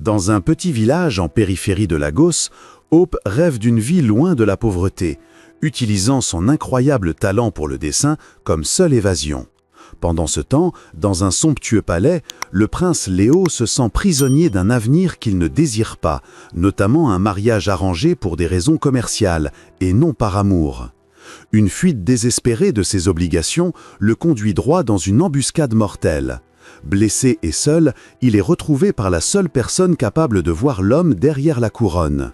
Dans un petit village en périphérie de Lagos, Hope rêve d'une vie loin de la pauvreté, utilisant son incroyable talent pour le dessin comme seule évasion. Pendant ce temps, dans un somptueux palais, le prince Léo se sent prisonnier d'un avenir qu'il ne désire pas, notamment un mariage arrangé pour des raisons commerciales et non par amour. Une fuite désespérée de ses obligations le conduit droit dans une embuscade mortelle. Blessé et seul, il est retrouvé par la seule personne capable de voir l'homme derrière la couronne.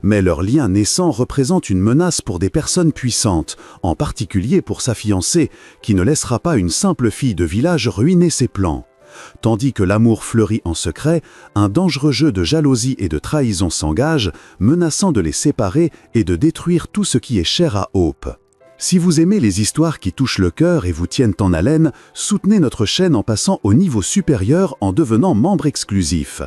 Mais leur lien naissant représente une menace pour des personnes puissantes, en particulier pour sa fiancée, qui ne laissera pas une simple fille de village ruiner ses plans. Tandis que l'amour fleurit en secret, un dangereux jeu de jalousie et de trahison s'engage, menaçant de les séparer et de détruire tout ce qui est cher à Hope. Si vous aimez les histoires qui touchent le cœur et vous tiennent en haleine, soutenez notre chaîne en passant au niveau supérieur en devenant membre exclusif.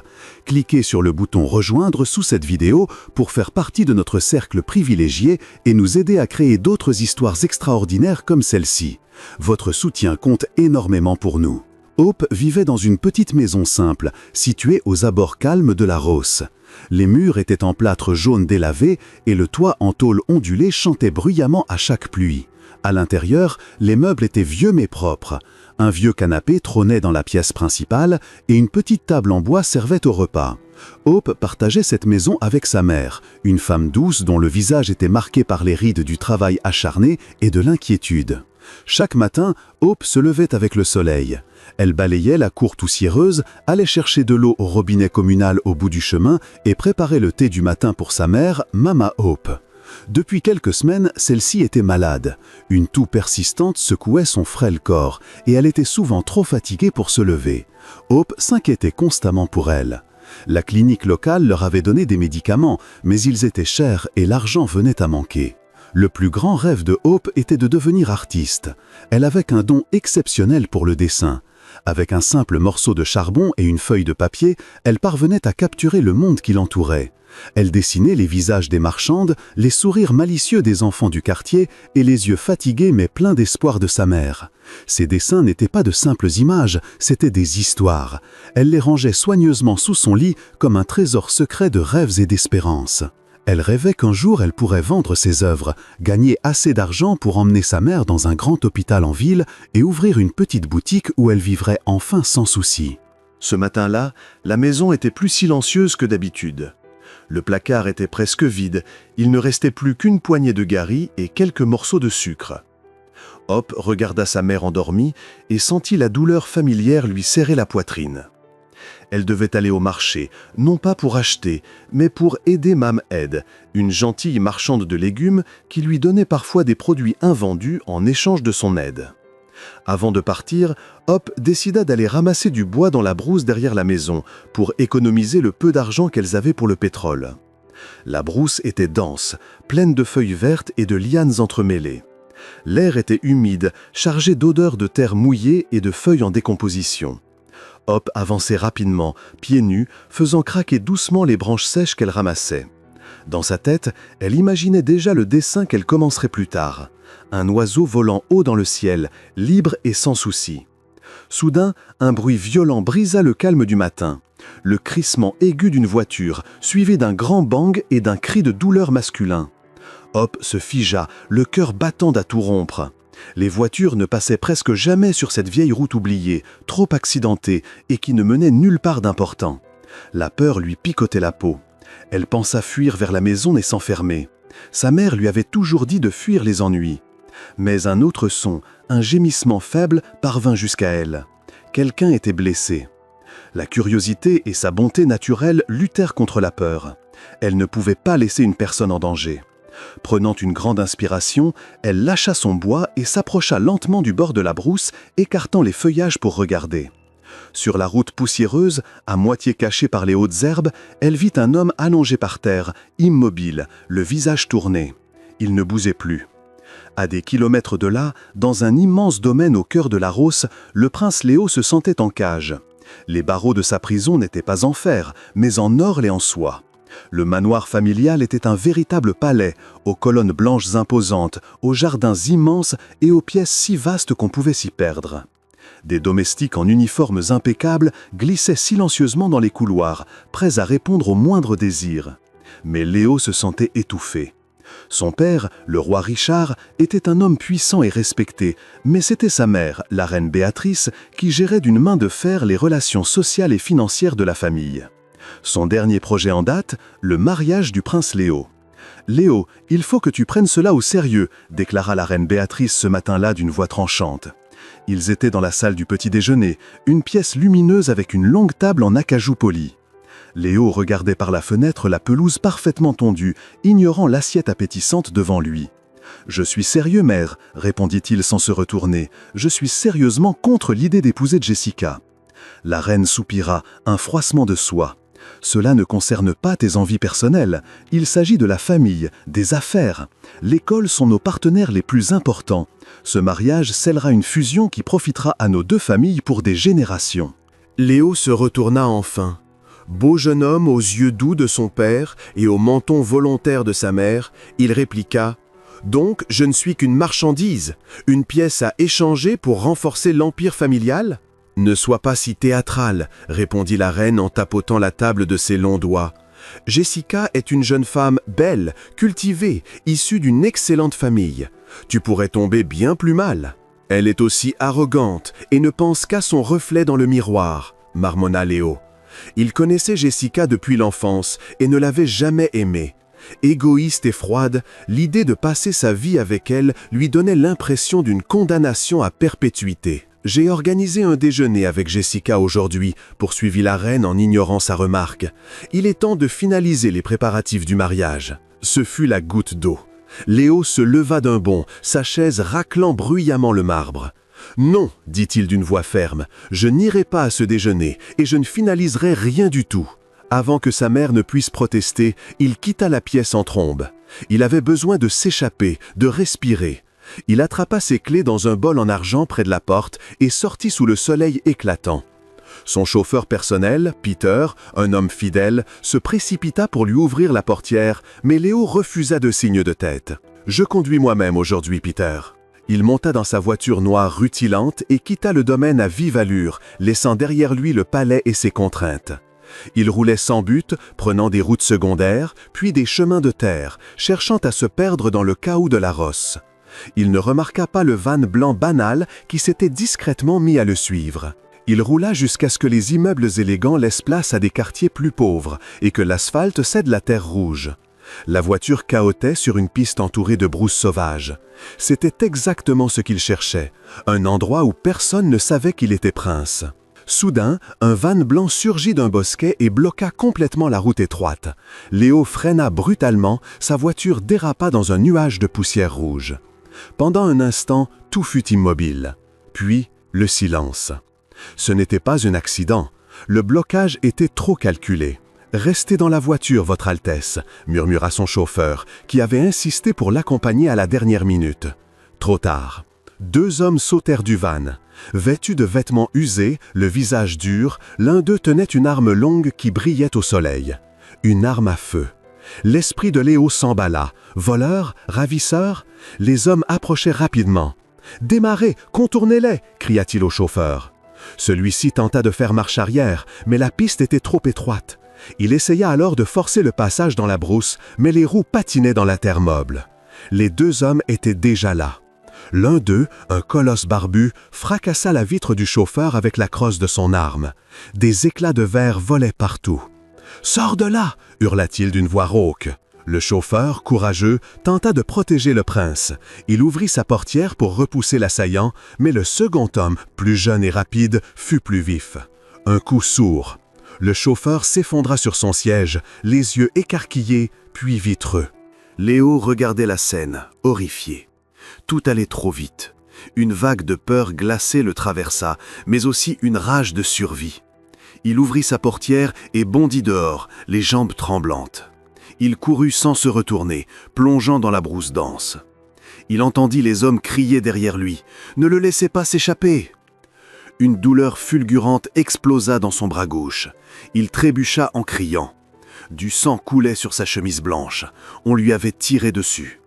Cliquez sur le bouton « Rejoindre » sous cette vidéo pour faire partie de notre cercle privilégié et nous aider à créer d'autres histoires extraordinaires comme celle-ci. Votre soutien compte énormément pour nous. Hope vivait dans une petite maison simple, située aux abords calmes de la Rosse. Les murs étaient en plâtre jaune délavé et le toit en tôle ondulée chantait bruyamment à chaque pluie. À l'intérieur, les meubles étaient vieux mais propres. Un vieux canapé trônait dans la pièce principale et une petite table en bois servait au repas. Hope partageait cette maison avec sa mère, une femme douce dont le visage était marqué par les rides du travail acharné et de l'inquiétude. Chaque matin, Hope se levait avec le soleil. Elle balayait la cour poussiéreuse, allait chercher de l'eau au robinet communal au bout du chemin et préparait le thé du matin pour sa mère, Mama Hope. Depuis quelques semaines, celle-ci était malade. Une toux persistante secouait son frêle corps et elle était souvent trop fatiguée pour se lever. Hope s'inquiétait constamment pour elle. La clinique locale leur avait donné des médicaments, mais ils étaient chers et l'argent venait à manquer. Le plus grand rêve de Hope était de devenir artiste. Elle avait un don exceptionnel pour le dessin. Avec un simple morceau de charbon et une feuille de papier, elle parvenait à capturer le monde qui l'entourait. Elle dessinait les visages des marchandes, les sourires malicieux des enfants du quartier et les yeux fatigués mais pleins d'espoir de sa mère. Ces dessins n'étaient pas de simples images, c'étaient des histoires. Elle les rangeait soigneusement sous son lit comme un trésor secret de rêves et d'espérances. Elle rêvait qu'un jour elle pourrait vendre ses œuvres, gagner assez d'argent pour emmener sa mère dans un grand hôpital en ville et ouvrir une petite boutique où elle vivrait enfin sans souci. Ce matin-là, la maison était plus silencieuse que d'habitude. Le placard était presque vide, il ne restait plus qu'une poignée de gari et quelques morceaux de sucre. Hope regarda sa mère endormie et sentit la douleur familière lui serrer la poitrine. Elle devait aller au marché, non pas pour acheter, mais pour aider Mam Ed, une gentille marchande de légumes qui lui donnait parfois des produits invendus en échange de son aide. Avant de partir, Hope décida d'aller ramasser du bois dans la brousse derrière la maison pour économiser le peu d'argent qu'elles avaient pour le pétrole. La brousse était dense, pleine de feuilles vertes et de lianes entremêlées. L'air était humide, chargé d'odeurs de terre mouillée et de feuilles en décomposition. Hope avançait rapidement, pieds nus, faisant craquer doucement les branches sèches qu'elle ramassait. Dans sa tête, elle imaginait déjà le dessin qu'elle commencerait plus tard. Un oiseau volant haut dans le ciel, libre et sans souci. Soudain, un bruit violent brisa le calme du matin. Le crissement aigu d'une voiture, suivi d'un grand bang et d'un cri de douleur masculin. Hope se figea, le cœur battant d'à tout rompre. Les voitures ne passaient presque jamais sur cette vieille route oubliée, trop accidentée et qui ne menait nulle part d'important. La peur lui picotait la peau. Elle pensa fuir vers la maison et s'enfermer. Sa mère lui avait toujours dit de fuir les ennuis. Mais un autre son, un gémissement faible, parvint jusqu'à elle. Quelqu'un était blessé. La curiosité et sa bonté naturelle luttèrent contre la peur. Elle ne pouvait pas laisser une personne en danger. Prenant une grande inspiration, elle lâcha son bois et s'approcha lentement du bord de la brousse, écartant les feuillages pour regarder. Sur la route poussiéreuse, à moitié cachée par les hautes herbes, elle vit un homme allongé par terre, immobile, le visage tourné. Il ne bougeait plus. À des kilomètres de là, dans un immense domaine au cœur de la Rosse, le prince Léo se sentait en cage. Les barreaux de sa prison n'étaient pas en fer, mais en or et en soie. Le manoir familial était un véritable palais, aux colonnes blanches imposantes, aux jardins immenses et aux pièces si vastes qu'on pouvait s'y perdre. Des domestiques en uniformes impeccables glissaient silencieusement dans les couloirs, prêts à répondre au moindre désir. Mais Léo se sentait étouffé. Son père, le roi Richard, était un homme puissant et respecté, mais c'était sa mère, la reine Béatrice, qui gérait d'une main de fer les relations sociales et financières de la famille. Son dernier projet en date, le mariage du prince Léo. « Léo, il faut que tu prennes cela au sérieux », déclara la reine Béatrice ce matin-là d'une voix tranchante. Ils étaient dans la salle du petit déjeuner, une pièce lumineuse avec une longue table en acajou poli. Léo regardait par la fenêtre la pelouse parfaitement tondue, ignorant l'assiette appétissante devant lui. « Je suis sérieux, mère », répondit-il sans se retourner. « Je suis sérieusement contre l'idée d'épouser Jessica. » La reine soupira, un froissement de soie. « Cela ne concerne pas tes envies personnelles. Il s'agit de la famille, des affaires. L'école sont nos partenaires les plus importants. Ce mariage scellera une fusion qui profitera à nos deux familles pour des générations. » Léo se retourna enfin. Beau jeune homme aux yeux doux de son père et au menton volontaire de sa mère, il répliqua « Donc, je ne suis qu'une marchandise, une pièce à échanger pour renforcer l'empire familial ?» « Ne sois pas si théâtrale, » répondit la reine en tapotant la table de ses longs doigts. « Jessica est une jeune femme belle, cultivée, issue d'une excellente famille. Tu pourrais tomber bien plus mal. Elle est aussi arrogante et ne pense qu'à son reflet dans le miroir, » marmonna Léo. Il connaissait Jessica depuis l'enfance et ne l'avait jamais aimée. Égoïste et froide, l'idée de passer sa vie avec elle lui donnait l'impression d'une condamnation à perpétuité. « J'ai organisé un déjeuner avec Jessica aujourd'hui, » poursuivit la reine en ignorant sa remarque. « Il est temps de finaliser les préparatifs du mariage. » Ce fut la goutte d'eau. Léo se leva d'un bond, sa chaise raclant bruyamment le marbre. « Non, dit-il d'une voix ferme, je n'irai pas à ce déjeuner et je ne finaliserai rien du tout. » Avant que sa mère ne puisse protester, il quitta la pièce en trombe. Il avait besoin de s'échapper, de respirer. Il attrapa ses clés dans un bol en argent près de la porte et sortit sous le soleil éclatant. Son chauffeur personnel, Peter, un homme fidèle, se précipita pour lui ouvrir la portière, mais Léo refusa de signe de tête. « Je conduis moi-même aujourd'hui, Peter. » Il monta dans sa voiture noire rutilante et quitta le domaine à vive allure, laissant derrière lui le palais et ses contraintes. Il roulait sans but, prenant des routes secondaires, puis des chemins de terre, cherchant à se perdre dans le chaos de la rosse. Il ne remarqua pas le van blanc banal qui s'était discrètement mis à le suivre. Il roula jusqu'à ce que les immeubles élégants laissent place à des quartiers plus pauvres et que l'asphalte cède la terre rouge. La voiture cahotait sur une piste entourée de brousses sauvages. C'était exactement ce qu'il cherchait, un endroit où personne ne savait qu'il était prince. Soudain, un van blanc surgit d'un bosquet et bloqua complètement la route étroite. Léo freina brutalement, sa voiture dérapa dans un nuage de poussière rouge. Pendant un instant, tout fut immobile. Puis, le silence. Ce n'était pas un accident. Le blocage était trop calculé. « Restez dans la voiture, Votre Altesse », murmura son chauffeur, qui avait insisté pour l'accompagner à la dernière minute. Trop tard. Deux hommes sautèrent du van. Vêtus de vêtements usés, le visage dur, l'un d'eux tenait une arme longue qui brillait au soleil. Une arme à feu. L'esprit de Léo s'emballa. Voleurs, ravisseurs, les hommes approchaient rapidement. « Démarrez, contournez-les » cria-t-il au chauffeur. Celui-ci tenta de faire marche arrière, mais la piste était trop étroite. Il essaya alors de forcer le passage dans la brousse, mais les roues patinaient dans la terre molle. Les deux hommes étaient déjà là. L'un d'eux, un colosse barbu, fracassa la vitre du chauffeur avec la crosse de son arme. Des éclats de verre volaient partout. « Sors de là !» hurla-t-il d'une voix rauque. Le chauffeur, courageux, tenta de protéger le prince. Il ouvrit sa portière pour repousser l'assaillant, mais le second homme, plus jeune et rapide, fut plus vif. Un coup sourd. Le chauffeur s'effondra sur son siège, les yeux écarquillés, puis vitreux. Léo regardait la scène, horrifié. Tout allait trop vite. Une vague de peur glacée le traversa, mais aussi une rage de survie. Il ouvrit sa portière et bondit dehors, les jambes tremblantes. Il courut sans se retourner, plongeant dans la brousse dense. Il entendit les hommes crier derrière lui « Ne le laissez pas s'échapper !» Une douleur fulgurante explosa dans son bras gauche. Il trébucha en criant. Du sang coulait sur sa chemise blanche. On lui avait tiré dessus.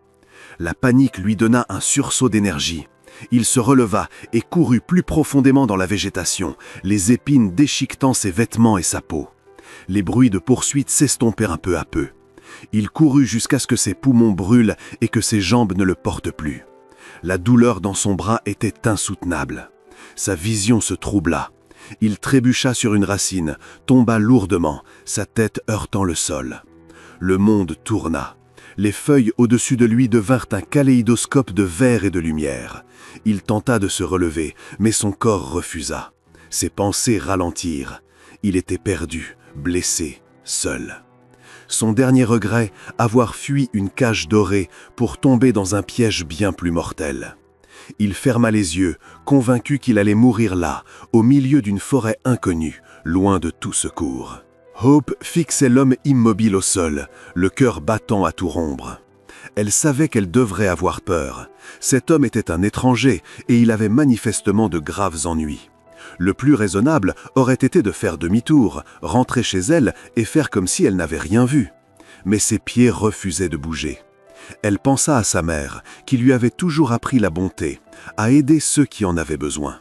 La panique lui donna un sursaut d'énergie. Il se releva et courut plus profondément dans la végétation, les épines déchiquetant ses vêtements et sa peau. Les bruits de poursuite s'estompèrent un peu à peu. Il courut jusqu'à ce que ses poumons brûlent et que ses jambes ne le portent plus. La douleur dans son bras était insoutenable. Sa vision se troubla. Il trébucha sur une racine, tomba lourdement, sa tête heurtant le sol. Le monde tourna. Les feuilles au-dessus de lui devinrent un kaléidoscope de verre et de lumière. Il tenta de se relever, mais son corps refusa. Ses pensées ralentirent. Il était perdu, blessé, seul. Son dernier regret, avoir fui une cage dorée pour tomber dans un piège bien plus mortel. Il ferma les yeux, convaincu qu'il allait mourir là, au milieu d'une forêt inconnue, loin de tout secours. Hope fixait l'homme immobile au sol, le cœur battant à tout rompre. Elle savait qu'elle devrait avoir peur. Cet homme était un étranger et il avait manifestement de graves ennuis. Le plus raisonnable aurait été de faire demi-tour, rentrer chez elle et faire comme si elle n'avait rien vu. Mais ses pieds refusaient de bouger. Elle pensa à sa mère, qui lui avait toujours appris la bonté, à aider ceux qui en avaient besoin.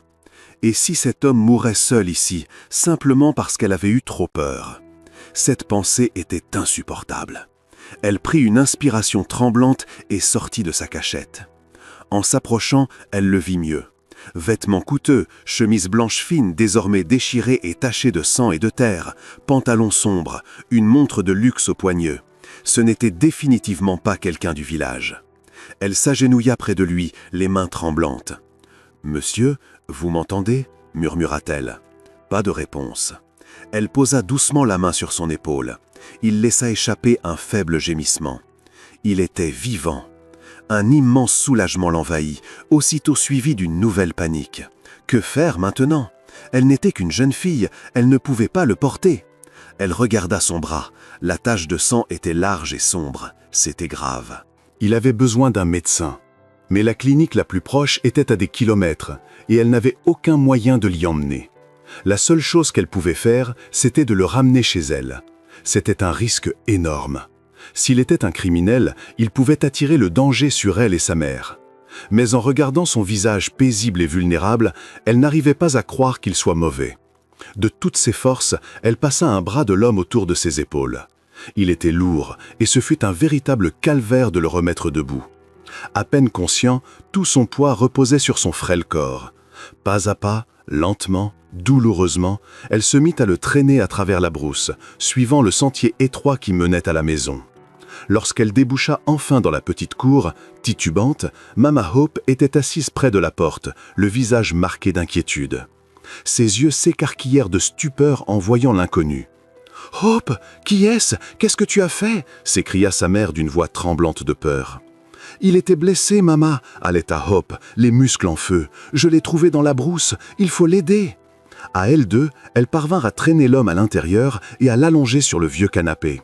Et si cet homme mourait seul ici, simplement parce qu'elle avait eu trop peur? Cette pensée était insupportable. Elle prit une inspiration tremblante et sortit de sa cachette. En s'approchant, elle le vit mieux. Vêtements coûteux, chemise blanche fine désormais déchirée et tachée de sang et de terre, pantalon sombre, une montre de luxe au poigneux. Ce n'était définitivement pas quelqu'un du village. Elle s'agenouilla près de lui, les mains tremblantes. « Monsieur, vous m'entendez » murmura-t-elle. Pas de réponse. Elle posa doucement la main sur son épaule. Il laissa échapper un faible gémissement. Il était vivant. Un immense soulagement l'envahit, aussitôt suivi d'une nouvelle panique. Que faire maintenant? Elle n'était qu'une jeune fille, elle ne pouvait pas le porter. Elle regarda son bras. La tache de sang était large et sombre. C'était grave. Il avait besoin d'un médecin. Mais la clinique la plus proche était à des kilomètres, et elle n'avait aucun moyen de l'y emmener. La seule chose qu'elle pouvait faire, c'était de le ramener chez elle. C'était un risque énorme. S'il était un criminel, il pouvait attirer le danger sur elle et sa mère. Mais en regardant son visage paisible et vulnérable, elle n'arrivait pas à croire qu'il soit mauvais. De toutes ses forces, elle passa un bras de l'homme autour de ses épaules. Il était lourd, et ce fut un véritable calvaire de le remettre debout. À peine conscient, tout son poids reposait sur son frêle corps. Pas à pas, lentement, douloureusement, elle se mit à le traîner à travers la brousse, suivant le sentier étroit qui menait à la maison. Lorsqu'elle déboucha enfin dans la petite cour, titubante, Mama Hope était assise près de la porte, le visage marqué d'inquiétude. Ses yeux s'écarquillèrent de stupeur en voyant l'inconnu. « Hope, qui est-ce? Qu'est-ce que tu as fait » s'écria sa mère d'une voix tremblante de peur. « Il était blessé, Mama » allaita Hope, les muscles en feu. « Je l'ai trouvé dans la brousse, il faut l'aider » À elles deux, elles parvinrent à traîner l'homme à l'intérieur et à l'allonger sur le vieux canapé.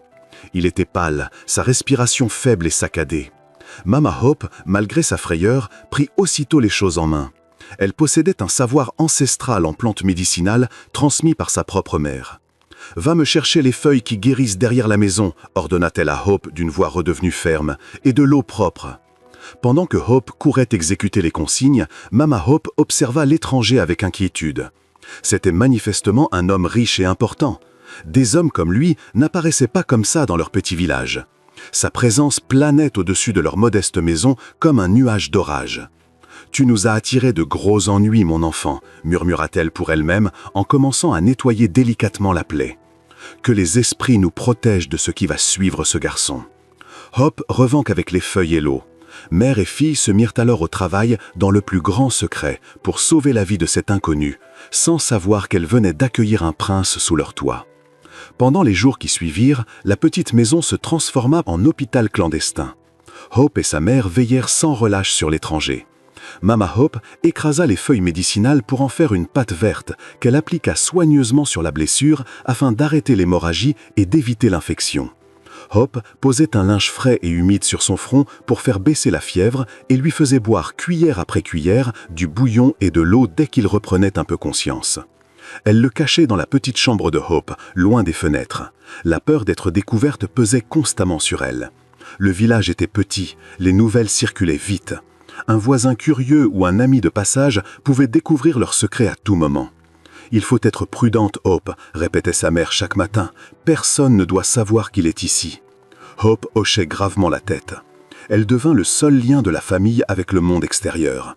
Il était pâle, sa respiration faible et saccadée. Mama Hope, malgré sa frayeur, prit aussitôt les choses en main. Elle possédait un savoir ancestral en plantes médicinales transmis par sa propre mère. « Va me chercher les feuilles qui guérissent derrière la maison » ordonna-t-elle à Hope d'une voix redevenue ferme, « et de l'eau propre. » Pendant que Hope courait exécuter les consignes, Mama Hope observa l'étranger avec inquiétude. C'était manifestement un homme riche et important. Des hommes comme lui n'apparaissaient pas comme ça dans leur petit village. Sa présence planait au-dessus de leur modeste maison comme un nuage d'orage. « Tu nous as attiré de gros ennuis, mon enfant » murmura-t-elle pour elle-même en commençant à nettoyer délicatement la plaie. « Que les esprits nous protègent de ce qui va suivre ce garçon. » Hope revint qu'avec les feuilles et l'eau. Mère et fille se mirent alors au travail dans le plus grand secret pour sauver la vie de cet inconnu, sans savoir qu'elle venait d'accueillir un prince sous leur toit. Pendant les jours qui suivirent, la petite maison se transforma en hôpital clandestin. Hope et sa mère veillèrent sans relâche sur l'étranger. Mama Hope écrasa les feuilles médicinales pour en faire une pâte verte qu'elle appliqua soigneusement sur la blessure afin d'arrêter l'hémorragie et d'éviter l'infection. Hope posait un linge frais et humide sur son front pour faire baisser la fièvre et lui faisait boire cuillère après cuillère du bouillon et de l'eau dès qu'il reprenait un peu conscience. Elle le cachait dans la petite chambre de Hope, loin des fenêtres. La peur d'être découverte pesait constamment sur elle. Le village était petit, les nouvelles circulaient vite. Un voisin curieux ou un ami de passage pouvait découvrir leur secret à tout moment. « Il faut être prudente, Hope », répétait sa mère chaque matin. « Personne ne doit savoir qu'il est ici. » Hope hochait gravement la tête. Elle devint le seul lien de la famille avec le monde extérieur.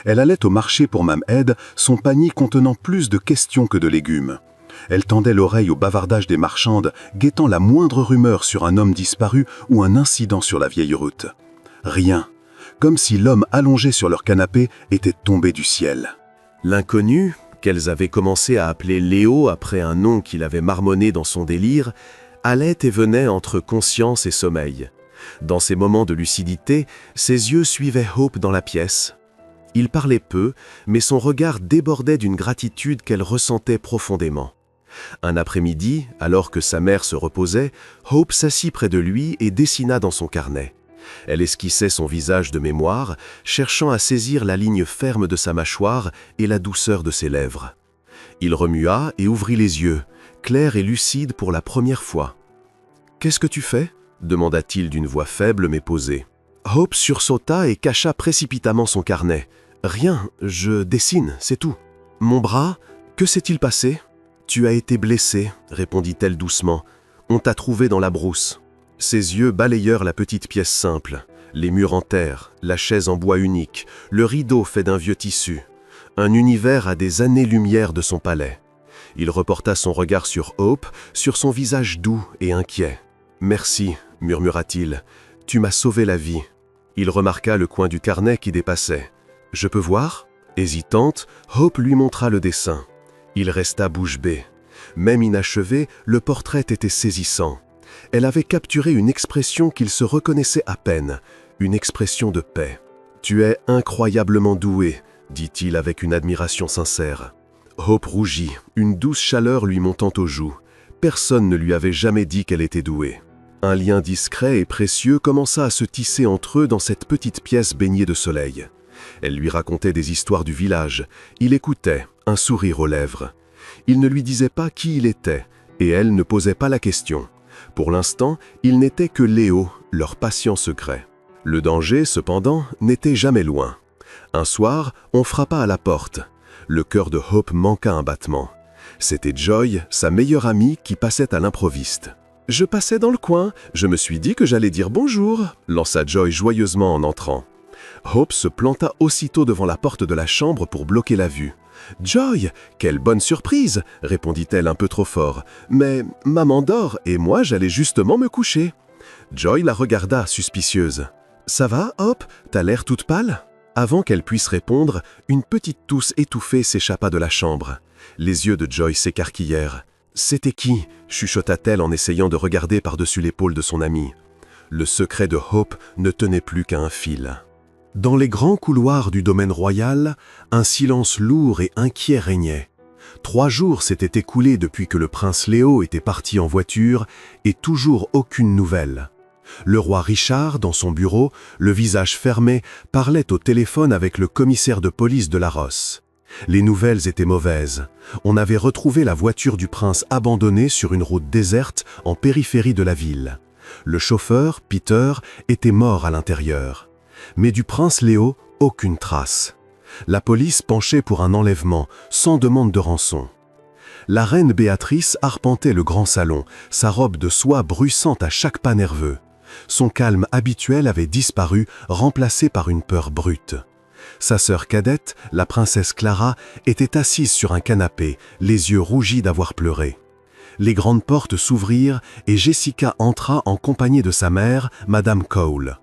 Elle allait au marché pour Ma'am Ed, son panier contenant plus de questions que de légumes. Elle tendait l'oreille au bavardage des marchandes, guettant la moindre rumeur sur un homme disparu ou un incident sur la vieille route. Rien, comme si l'homme allongé sur leur canapé était tombé du ciel. L'inconnu, qu'elles avaient commencé à appeler Léo après un nom qu'il avait marmonné dans son délire, allait et venait entre conscience et sommeil. Dans ces moments de lucidité, ses yeux suivaient Hope dans la pièce. Il parlait peu, mais son regard débordait d'une gratitude qu'elle ressentait profondément. Un après-midi, alors que sa mère se reposait, Hope s'assit près de lui et dessina dans son carnet. Elle esquissait son visage de mémoire, cherchant à saisir la ligne ferme de sa mâchoire et la douceur de ses lèvres. Il remua et ouvrit les yeux, clairs et lucides pour la première fois. « Qu'est-ce que tu fais » demanda-t-il d'une voix faible mais posée. Hope sursauta et cacha précipitamment son carnet. « Rien, je dessine, c'est tout. »« Mon bras, que s'est-il passé ?»« Tu as été blessé, » répondit-elle doucement. « On t'a trouvé dans la brousse. » Ses yeux balayèrent la petite pièce simple, les murs en terre, la chaise en bois unique, le rideau fait d'un vieux tissu. Un univers à des années-lumière de son palais. Il reporta son regard sur Hope, sur son visage doux et inquiet. « Merci » murmura-t-il, « tu m'as sauvé la vie. » Il remarqua le coin du carnet qui dépassait. « Je peux voir ?» Hésitante, Hope lui montra le dessin. Il resta bouche bée. Même inachevé, le portrait était saisissant. Elle avait capturé une expression qu'il se reconnaissait à peine, une expression de paix. « Tu es incroyablement doué », dit-il avec une admiration sincère. Hope rougit, une douce chaleur lui montant aux joues. Personne ne lui avait jamais dit qu'elle était douée. Un lien discret et précieux commença à se tisser entre eux dans cette petite pièce baignée de soleil. Elle lui racontait des histoires du village. Il écoutait, un sourire aux lèvres. Il ne lui disait pas qui il était, et elle ne posait pas la question. Pour l'instant, il n'était que Léo, leur patient secret. Le danger, cependant, n'était jamais loin. Un soir, on frappa à la porte. Le cœur de Hope manqua un battement. C'était Joy, sa meilleure amie, qui passait à l'improviste. « Je passais dans le coin, je me suis dit que j'allais dire bonjour », lança Joy joyeusement en entrant. Hope se planta aussitôt devant la porte de la chambre pour bloquer la vue. « Joy, quelle bonne surprise !» répondit-elle un peu trop fort. « Mais maman dort et moi j'allais justement me coucher. » Joy la regarda, suspicieuse. « Ça va, Hope? T'as l'air toute pâle ?» Avant qu'elle puisse répondre, une petite tousse étouffée s'échappa de la chambre. Les yeux de Joy s'écarquillèrent. « C'était qui ?» chuchota-t-elle en essayant de regarder par-dessus l'épaule de son amie. Le secret de Hope ne tenait plus qu'à un fil. Dans les grands couloirs du domaine royal, un silence lourd et inquiet régnait. 3 jours s'étaient écoulés depuis que le prince Léo était parti en voiture et toujours aucune nouvelle. Le roi Richard, dans son bureau, le visage fermé, parlait au téléphone avec le commissaire de police de Larros. Les nouvelles étaient mauvaises. On avait retrouvé la voiture du prince abandonnée sur une route déserte en périphérie de la ville. Le chauffeur, Peter, était mort à l'intérieur. Mais du prince Léo, aucune trace. La police penchait pour un enlèvement, sans demande de rançon. La reine Béatrice arpentait le grand salon, sa robe de soie bruissante à chaque pas nerveux. Son calme habituel avait disparu, remplacé par une peur brute. Sa sœur cadette, la princesse Clara, était assise sur un canapé, les yeux rougis d'avoir pleuré. Les grandes portes s'ouvrirent et Jessica entra en compagnie de sa mère, Madame Cole.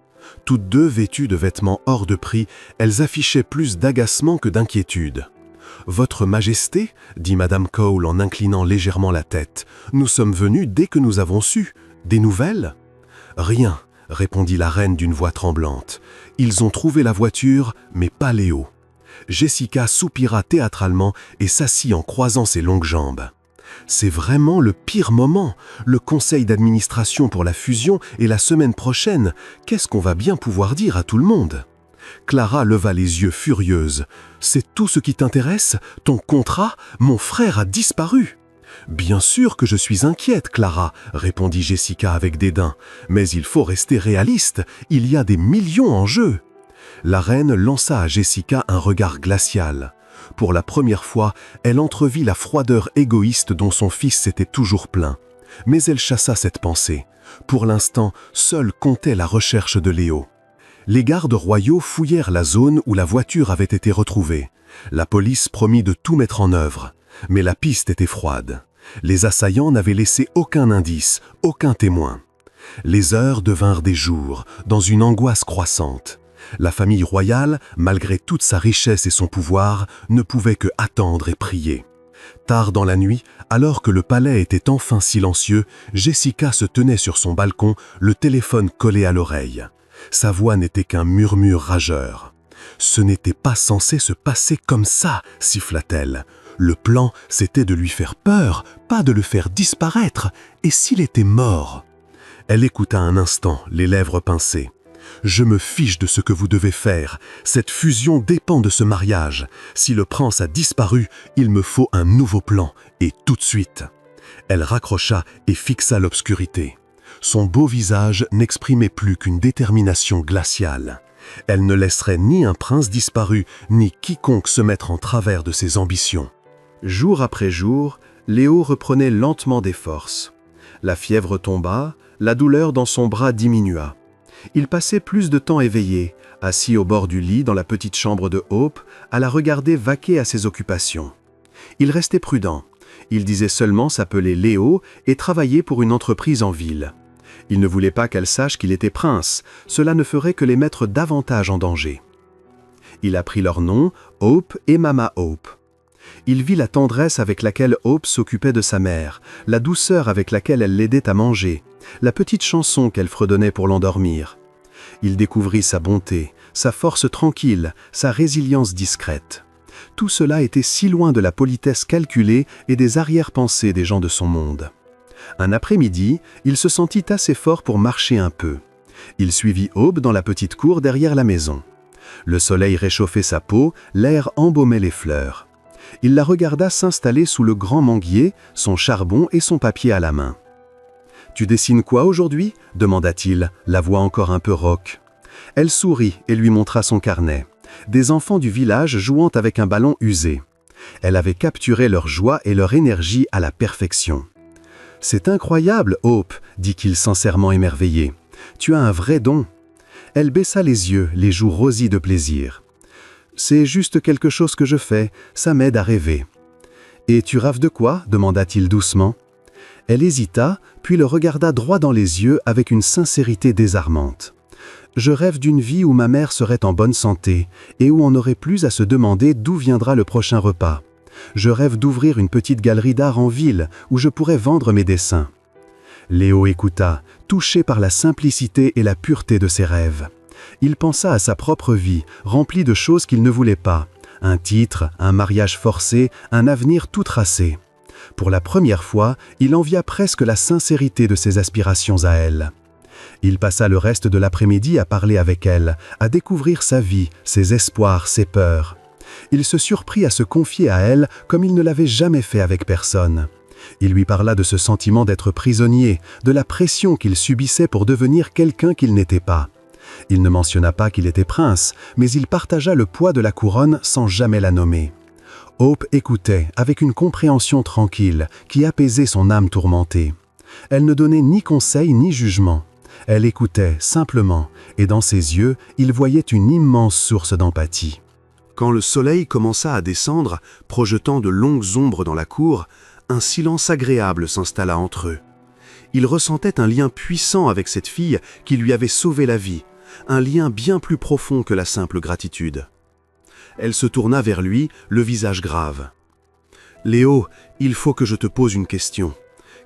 Toutes deux vêtues de vêtements hors de prix, elles affichaient plus d'agacement que d'inquiétude. « Votre Majesté, » dit Madame Cole en inclinant légèrement la tête, « nous sommes venus dès que nous avons su. Des nouvelles ?»« Rien, » répondit la reine d'une voix tremblante. « Ils ont trouvé la voiture, mais pas Léo. » Jessica soupira théâtralement et s'assit en croisant ses longues jambes. « C'est vraiment le pire moment. Le conseil d'administration pour la fusion est la semaine prochaine. Qu'est-ce qu'on va bien pouvoir dire à tout le monde ?» Clara leva les yeux furieuse. « C'est tout ce qui t'intéresse? Ton contrat? Mon frère a disparu !»« Bien sûr que je suis inquiète, Clara, » répondit Jessica avec dédain. « Mais il faut rester réaliste. Il y a des millions en jeu. » La reine lança à Jessica un regard glacial. Pour la première fois, elle entrevit la froideur égoïste dont son fils s'était toujours plaint. Mais elle chassa cette pensée. Pour l'instant, seule comptait la recherche de Léo. Les gardes royaux fouillèrent la zone où la voiture avait été retrouvée. La police promit de tout mettre en œuvre. Mais la piste était froide. Les assaillants n'avaient laissé aucun indice, aucun témoin. Les heures devinrent des jours, dans une angoisse croissante. La famille royale, malgré toute sa richesse et son pouvoir, ne pouvait que attendre et prier. Tard dans la nuit, alors que le palais était enfin silencieux, Jessica se tenait sur son balcon, le téléphone collé à l'oreille. Sa voix n'était qu'un murmure rageur. « Ce n'était pas censé se passer comme ça », siffla-t-elle. Le plan, c'était de lui faire peur, pas de le faire disparaître. Et s'il était mort? Elle écouta un instant, les lèvres pincées. « Je me fiche de ce que vous devez faire. Cette fusion dépend de ce mariage. Si le prince a disparu, il me faut un nouveau plan, et tout de suite. » Elle raccrocha et fixa l'obscurité. Son beau visage n'exprimait plus qu'une détermination glaciale. Elle ne laisserait ni un prince disparu, ni quiconque se mettre en travers de ses ambitions. Jour après jour, Léo reprenait lentement des forces. La fièvre tomba, la douleur dans son bras diminua. Il passait plus de temps éveillé, assis au bord du lit dans la petite chambre de Hope, à la regarder vaquer à ses occupations. Il restait prudent. Il disait seulement s'appeler Léo et travailler pour une entreprise en ville. Il ne voulait pas qu'elle sache qu'il était prince, cela ne ferait que les mettre davantage en danger. Il apprit leurs noms, Hope et Mama Hope. Il vit la tendresse avec laquelle Hope s'occupait de sa mère, la douceur avec laquelle elle l'aidait à manger, la petite chanson qu'elle fredonnait pour l'endormir. Il découvrit sa bonté, sa force tranquille, sa résilience discrète. Tout cela était si loin de la politesse calculée et des arrière-pensées des gens de son monde. Un après-midi, il se sentit assez fort pour marcher un peu. Il suivit Hope dans la petite cour derrière la maison. Le soleil réchauffait sa peau, l'air embaumait les fleurs. Il la regarda s'installer sous le grand manguier, son charbon et son papier à la main. « Tu dessines quoi aujourd'hui » demanda-t-il, la voix encore un peu rauque. Elle sourit et lui montra son carnet. Des enfants du village jouant avec un ballon usé. Elle avait capturé leur joie et leur énergie à la perfection. « C'est incroyable, Hope » dit-il sincèrement émerveillé. « Tu as un vrai don. » Elle baissa les yeux, les joues rosies de plaisir. « C'est juste quelque chose que je fais, ça m'aide à rêver. »« Et tu rêves de quoi » demanda-t-il doucement. Elle hésita, puis le regarda droit dans les yeux avec une sincérité désarmante. « Je rêve d'une vie où ma mère serait en bonne santé et où on n'aurait plus à se demander d'où viendra le prochain repas. Je rêve d'ouvrir une petite galerie d'art en ville où je pourrais vendre mes dessins. » Léo écouta, touché par la simplicité et la pureté de ses rêves. Il pensa à sa propre vie, remplie de choses qu'il ne voulait pas. Un titre, un mariage forcé, un avenir tout tracé. Pour la première fois, il envia presque la sincérité de ses aspirations à elle. Il passa le reste de l'après-midi à parler avec elle, à découvrir sa vie, ses espoirs, ses peurs. Il se surprit à se confier à elle comme il ne l'avait jamais fait avec personne. Il lui parla de ce sentiment d'être prisonnier, de la pression qu'il subissait pour devenir quelqu'un qu'il n'était pas. Il ne mentionna pas qu'il était prince, mais il partagea le poids de la couronne sans jamais la nommer. Hope écoutait avec une compréhension tranquille qui apaisait son âme tourmentée. Elle ne donnait ni conseil ni jugement. Elle écoutait simplement, et dans ses yeux, il voyait une immense source d'empathie. Quand le soleil commença à descendre, projetant de longues ombres dans la cour, un silence agréable s'installa entre eux. Il ressentait un lien puissant avec cette fille qui lui avait sauvé la vie, un lien bien plus profond que la simple gratitude. Elle se tourna vers lui, le visage grave. « Léo, il faut que je te pose une question.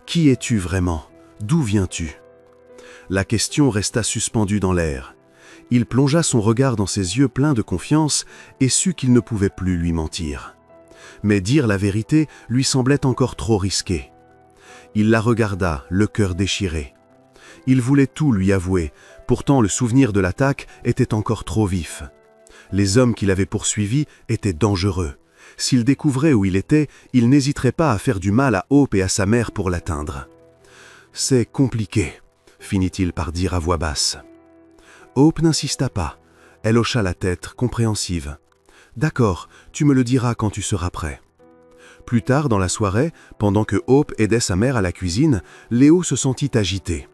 Qui es-tu vraiment? D'où viens-tu » La question resta suspendue dans l'air. Il plongea son regard dans ses yeux pleins de confiance et sut qu'il ne pouvait plus lui mentir. Mais dire la vérité lui semblait encore trop risqué. Il la regarda, le cœur déchiré. Il voulait tout lui avouer, pourtant le souvenir de l'attaque était encore trop vif. Les hommes qui l'avaient poursuivi étaient dangereux. S'il découvrait où il était, il n'hésiterait pas à faire du mal à Hope et à sa mère pour l'atteindre. « C'est compliqué », finit-il par dire à voix basse. Hope n'insista pas. Elle hocha la tête, compréhensive. « D'accord, tu me le diras quand tu seras prêt. » Plus tard dans la soirée, pendant que Hope aidait sa mère à la cuisine, Léo se sentit agité.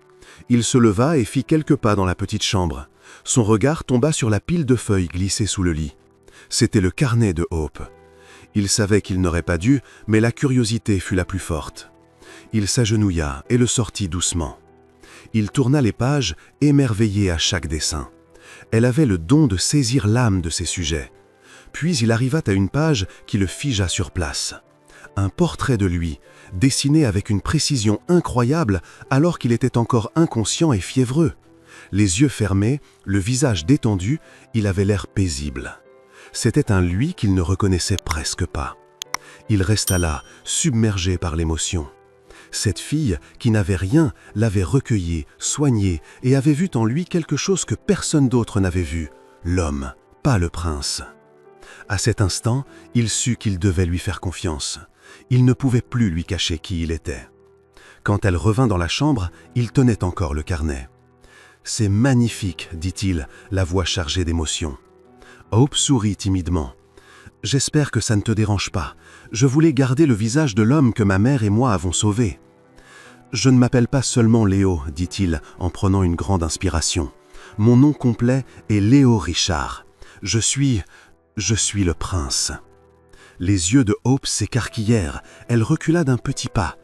Il se leva et fit quelques pas dans la petite chambre. Son regard tomba sur la pile de feuilles glissée sous le lit. C'était le carnet de Hope. Il savait qu'il n'aurait pas dû, mais la curiosité fut la plus forte. Il s'agenouilla et le sortit doucement. Il tourna les pages, émerveillé à chaque dessin. Elle avait le don de saisir l'âme de ses sujets. Puis il arriva à une page qui le figea sur place. Un portrait de lui, dessiné avec une précision incroyable alors qu'il était encore inconscient et fiévreux. Les yeux fermés, le visage détendu, il avait l'air paisible. C'était un lui qu'il ne reconnaissait presque pas. Il resta là, submergé par l'émotion. Cette fille, qui n'avait rien, l'avait recueilli, soigné et avait vu en lui quelque chose que personne d'autre n'avait vu, l'homme, pas le prince. À cet instant, il sut qu'il devait lui faire confiance. Il ne pouvait plus lui cacher qui il était. Quand elle revint dans la chambre, il tenait encore le carnet. « C'est magnifique, dit-il, la voix chargée d'émotion. Hope sourit timidement. « J'espère que ça ne te dérange pas. Je voulais garder le visage de l'homme que ma mère et moi avons sauvé. »« Je ne m'appelle pas seulement Léo, dit-il en prenant une grande inspiration. Mon nom complet est Léo Richard. Je suis le prince. » Les yeux de Hope s'écarquillèrent. Elle recula d'un petit pas.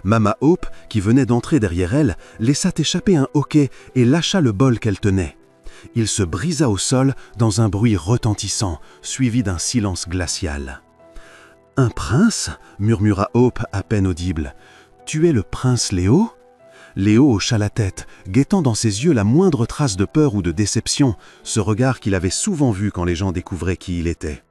Mama Hope, qui venait d'entrer derrière elle, laissa échapper un hoquet et lâcha le bol qu'elle tenait. Il se brisa au sol dans un bruit retentissant, suivi d'un silence glacial. « Un prince » murmura Hope à peine audible. « Tu es le prince Léo ?» Léo hocha la tête, guettant dans ses yeux la moindre trace de peur ou de déception, ce regard qu'il avait souvent vu quand les gens découvraient qui il était.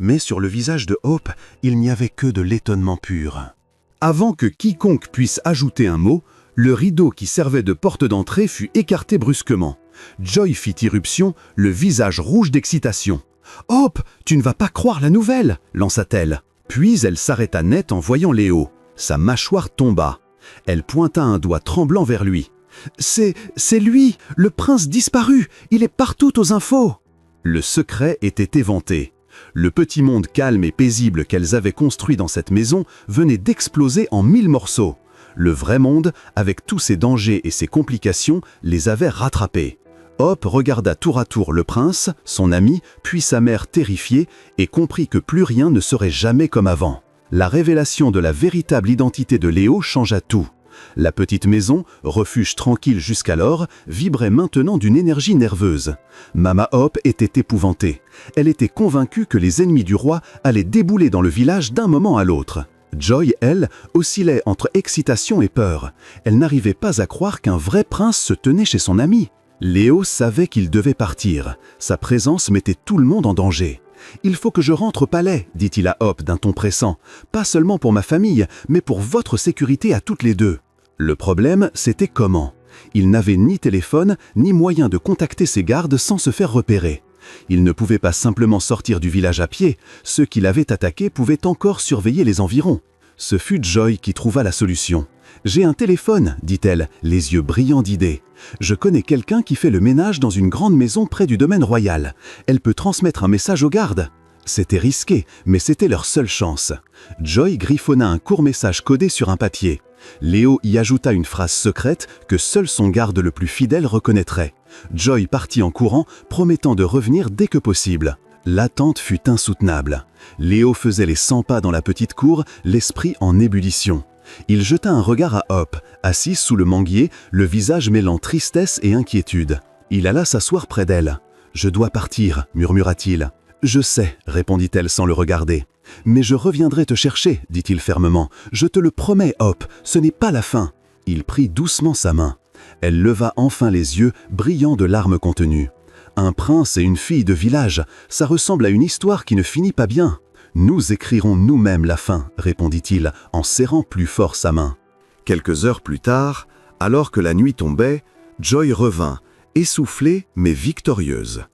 Mais sur le visage de Hope, il n'y avait que de l'étonnement pur. Avant que quiconque puisse ajouter un mot, le rideau qui servait de porte d'entrée fut écarté brusquement. Joy fit irruption, le visage rouge d'excitation. « Hope, tu ne vas pas croire la nouvelle !» lança-t-elle. Puis elle s'arrêta net en voyant Léo. Sa mâchoire tomba. Elle pointa un doigt tremblant vers lui. « C'est lui, le prince disparu, il est partout aux infos !» Le secret était éventé. Le petit monde calme et paisible qu'elles avaient construit dans cette maison venait d'exploser en 1000 morceaux. Le vrai monde, avec tous ses dangers et ses complications, les avait rattrapés. Hope regarda tour à tour le prince, son ami, puis sa mère terrifiée, et comprit que plus rien ne serait jamais comme avant. La révélation de la véritable identité de Léo changea tout. La petite maison, refuge tranquille jusqu'alors, vibrait maintenant d'une énergie nerveuse. Mama Hope était épouvantée. Elle était convaincue que les ennemis du roi allaient débouler dans le village d'un moment à l'autre. Joy, elle, oscillait entre excitation et peur. Elle n'arrivait pas à croire qu'un vrai prince se tenait chez son ami. Léo savait qu'il devait partir. Sa présence mettait tout le monde en danger. « Il faut que je rentre au palais, dit-il à Hope d'un ton pressant. Pas seulement pour ma famille, mais pour votre sécurité à toutes les deux. » Le problème, c'était comment. Il n'avait ni téléphone, ni moyen de contacter ses gardes sans se faire repérer. Il ne pouvait pas simplement sortir du village à pied. Ceux qui l'avaient attaqué pouvaient encore surveiller les environs. Ce fut Joy qui trouva la solution. « J'ai un téléphone, dit-elle, les yeux brillants d'idées. Je connais quelqu'un qui fait le ménage dans une grande maison près du domaine royal. Elle peut transmettre un message aux gardes. » C'était risqué, mais c'était leur seule chance. Joy griffonna un court message codé sur un papier. Léo y ajouta une phrase secrète que seul son garde le plus fidèle reconnaîtrait. Joy partit en courant, promettant de revenir dès que possible. L'attente fut insoutenable. Léo faisait les 100 pas dans la petite cour, l'esprit en ébullition. Il jeta un regard à Hope, assise sous le manguier, le visage mêlant tristesse et inquiétude. Il alla s'asseoir près d'elle. « Je dois partir » murmura-t-il. « Je sais » répondit-elle sans le regarder. « Mais je reviendrai te chercher » dit-il fermement. « Je te le promets, Hope, ce n'est pas la fin. » Il prit doucement sa main. Elle leva enfin les yeux, brillants de larmes contenues. « Un prince et une fille de village, ça ressemble à une histoire qui ne finit pas bien. » « Nous écrirons nous-mêmes la fin, » répondit-il en serrant plus fort sa main. Quelques heures plus tard, alors que la nuit tombait, Joy revint, essoufflée mais victorieuse.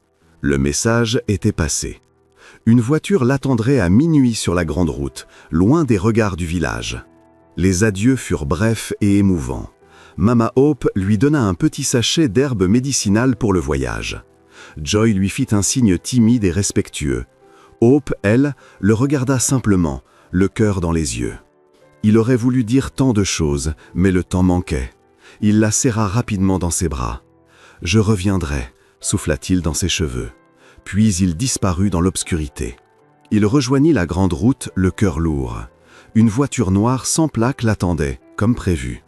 Le message était passé. Une voiture l'attendrait à minuit sur la grande route, loin des regards du village. Les adieux furent brefs et émouvants. Mama Hope lui donna un petit sachet d'herbes médicinales pour le voyage. Joy lui fit un signe timide et respectueux. Hope, elle, le regarda simplement, le cœur dans les yeux. Il aurait voulu dire tant de choses, mais le temps manquait. Il la serra rapidement dans ses bras. « Je reviendrai », souffla-t-il dans ses cheveux. Puis il disparut dans l'obscurité. Il rejoignit la grande route, le cœur lourd. Une voiture noire sans plaque l'attendait, comme prévu.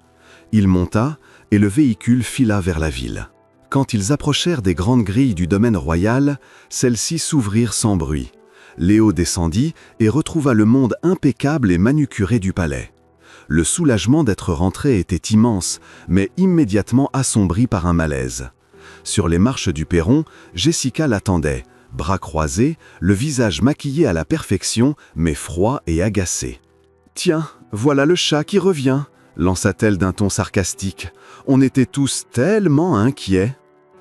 Il monta, et le véhicule fila vers la ville. Quand ils approchèrent des grandes grilles du domaine royal, celles-ci s'ouvrirent sans bruit. Léo descendit et retrouva le monde impeccable et manucuré du palais. Le soulagement d'être rentré était immense, mais immédiatement assombri par un malaise. Sur les marches du perron, Jessica l'attendait, bras croisés, le visage maquillé à la perfection, mais froid et agacé. « Tiens, voilà le chat qui revient !» lança-t-elle d'un ton sarcastique. « On était tous tellement inquiets !»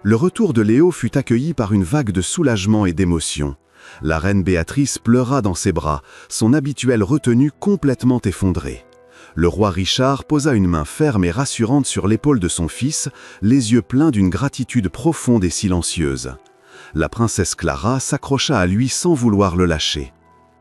Le retour de Léo fut accueilli par une vague de soulagement et d'émotion. La reine Béatrice pleura dans ses bras, son habituelle retenue complètement effondrée. Le roi Richard posa une main ferme et rassurante sur l'épaule de son fils, les yeux pleins d'une gratitude profonde et silencieuse. La princesse Clara s'accrocha à lui sans vouloir le lâcher.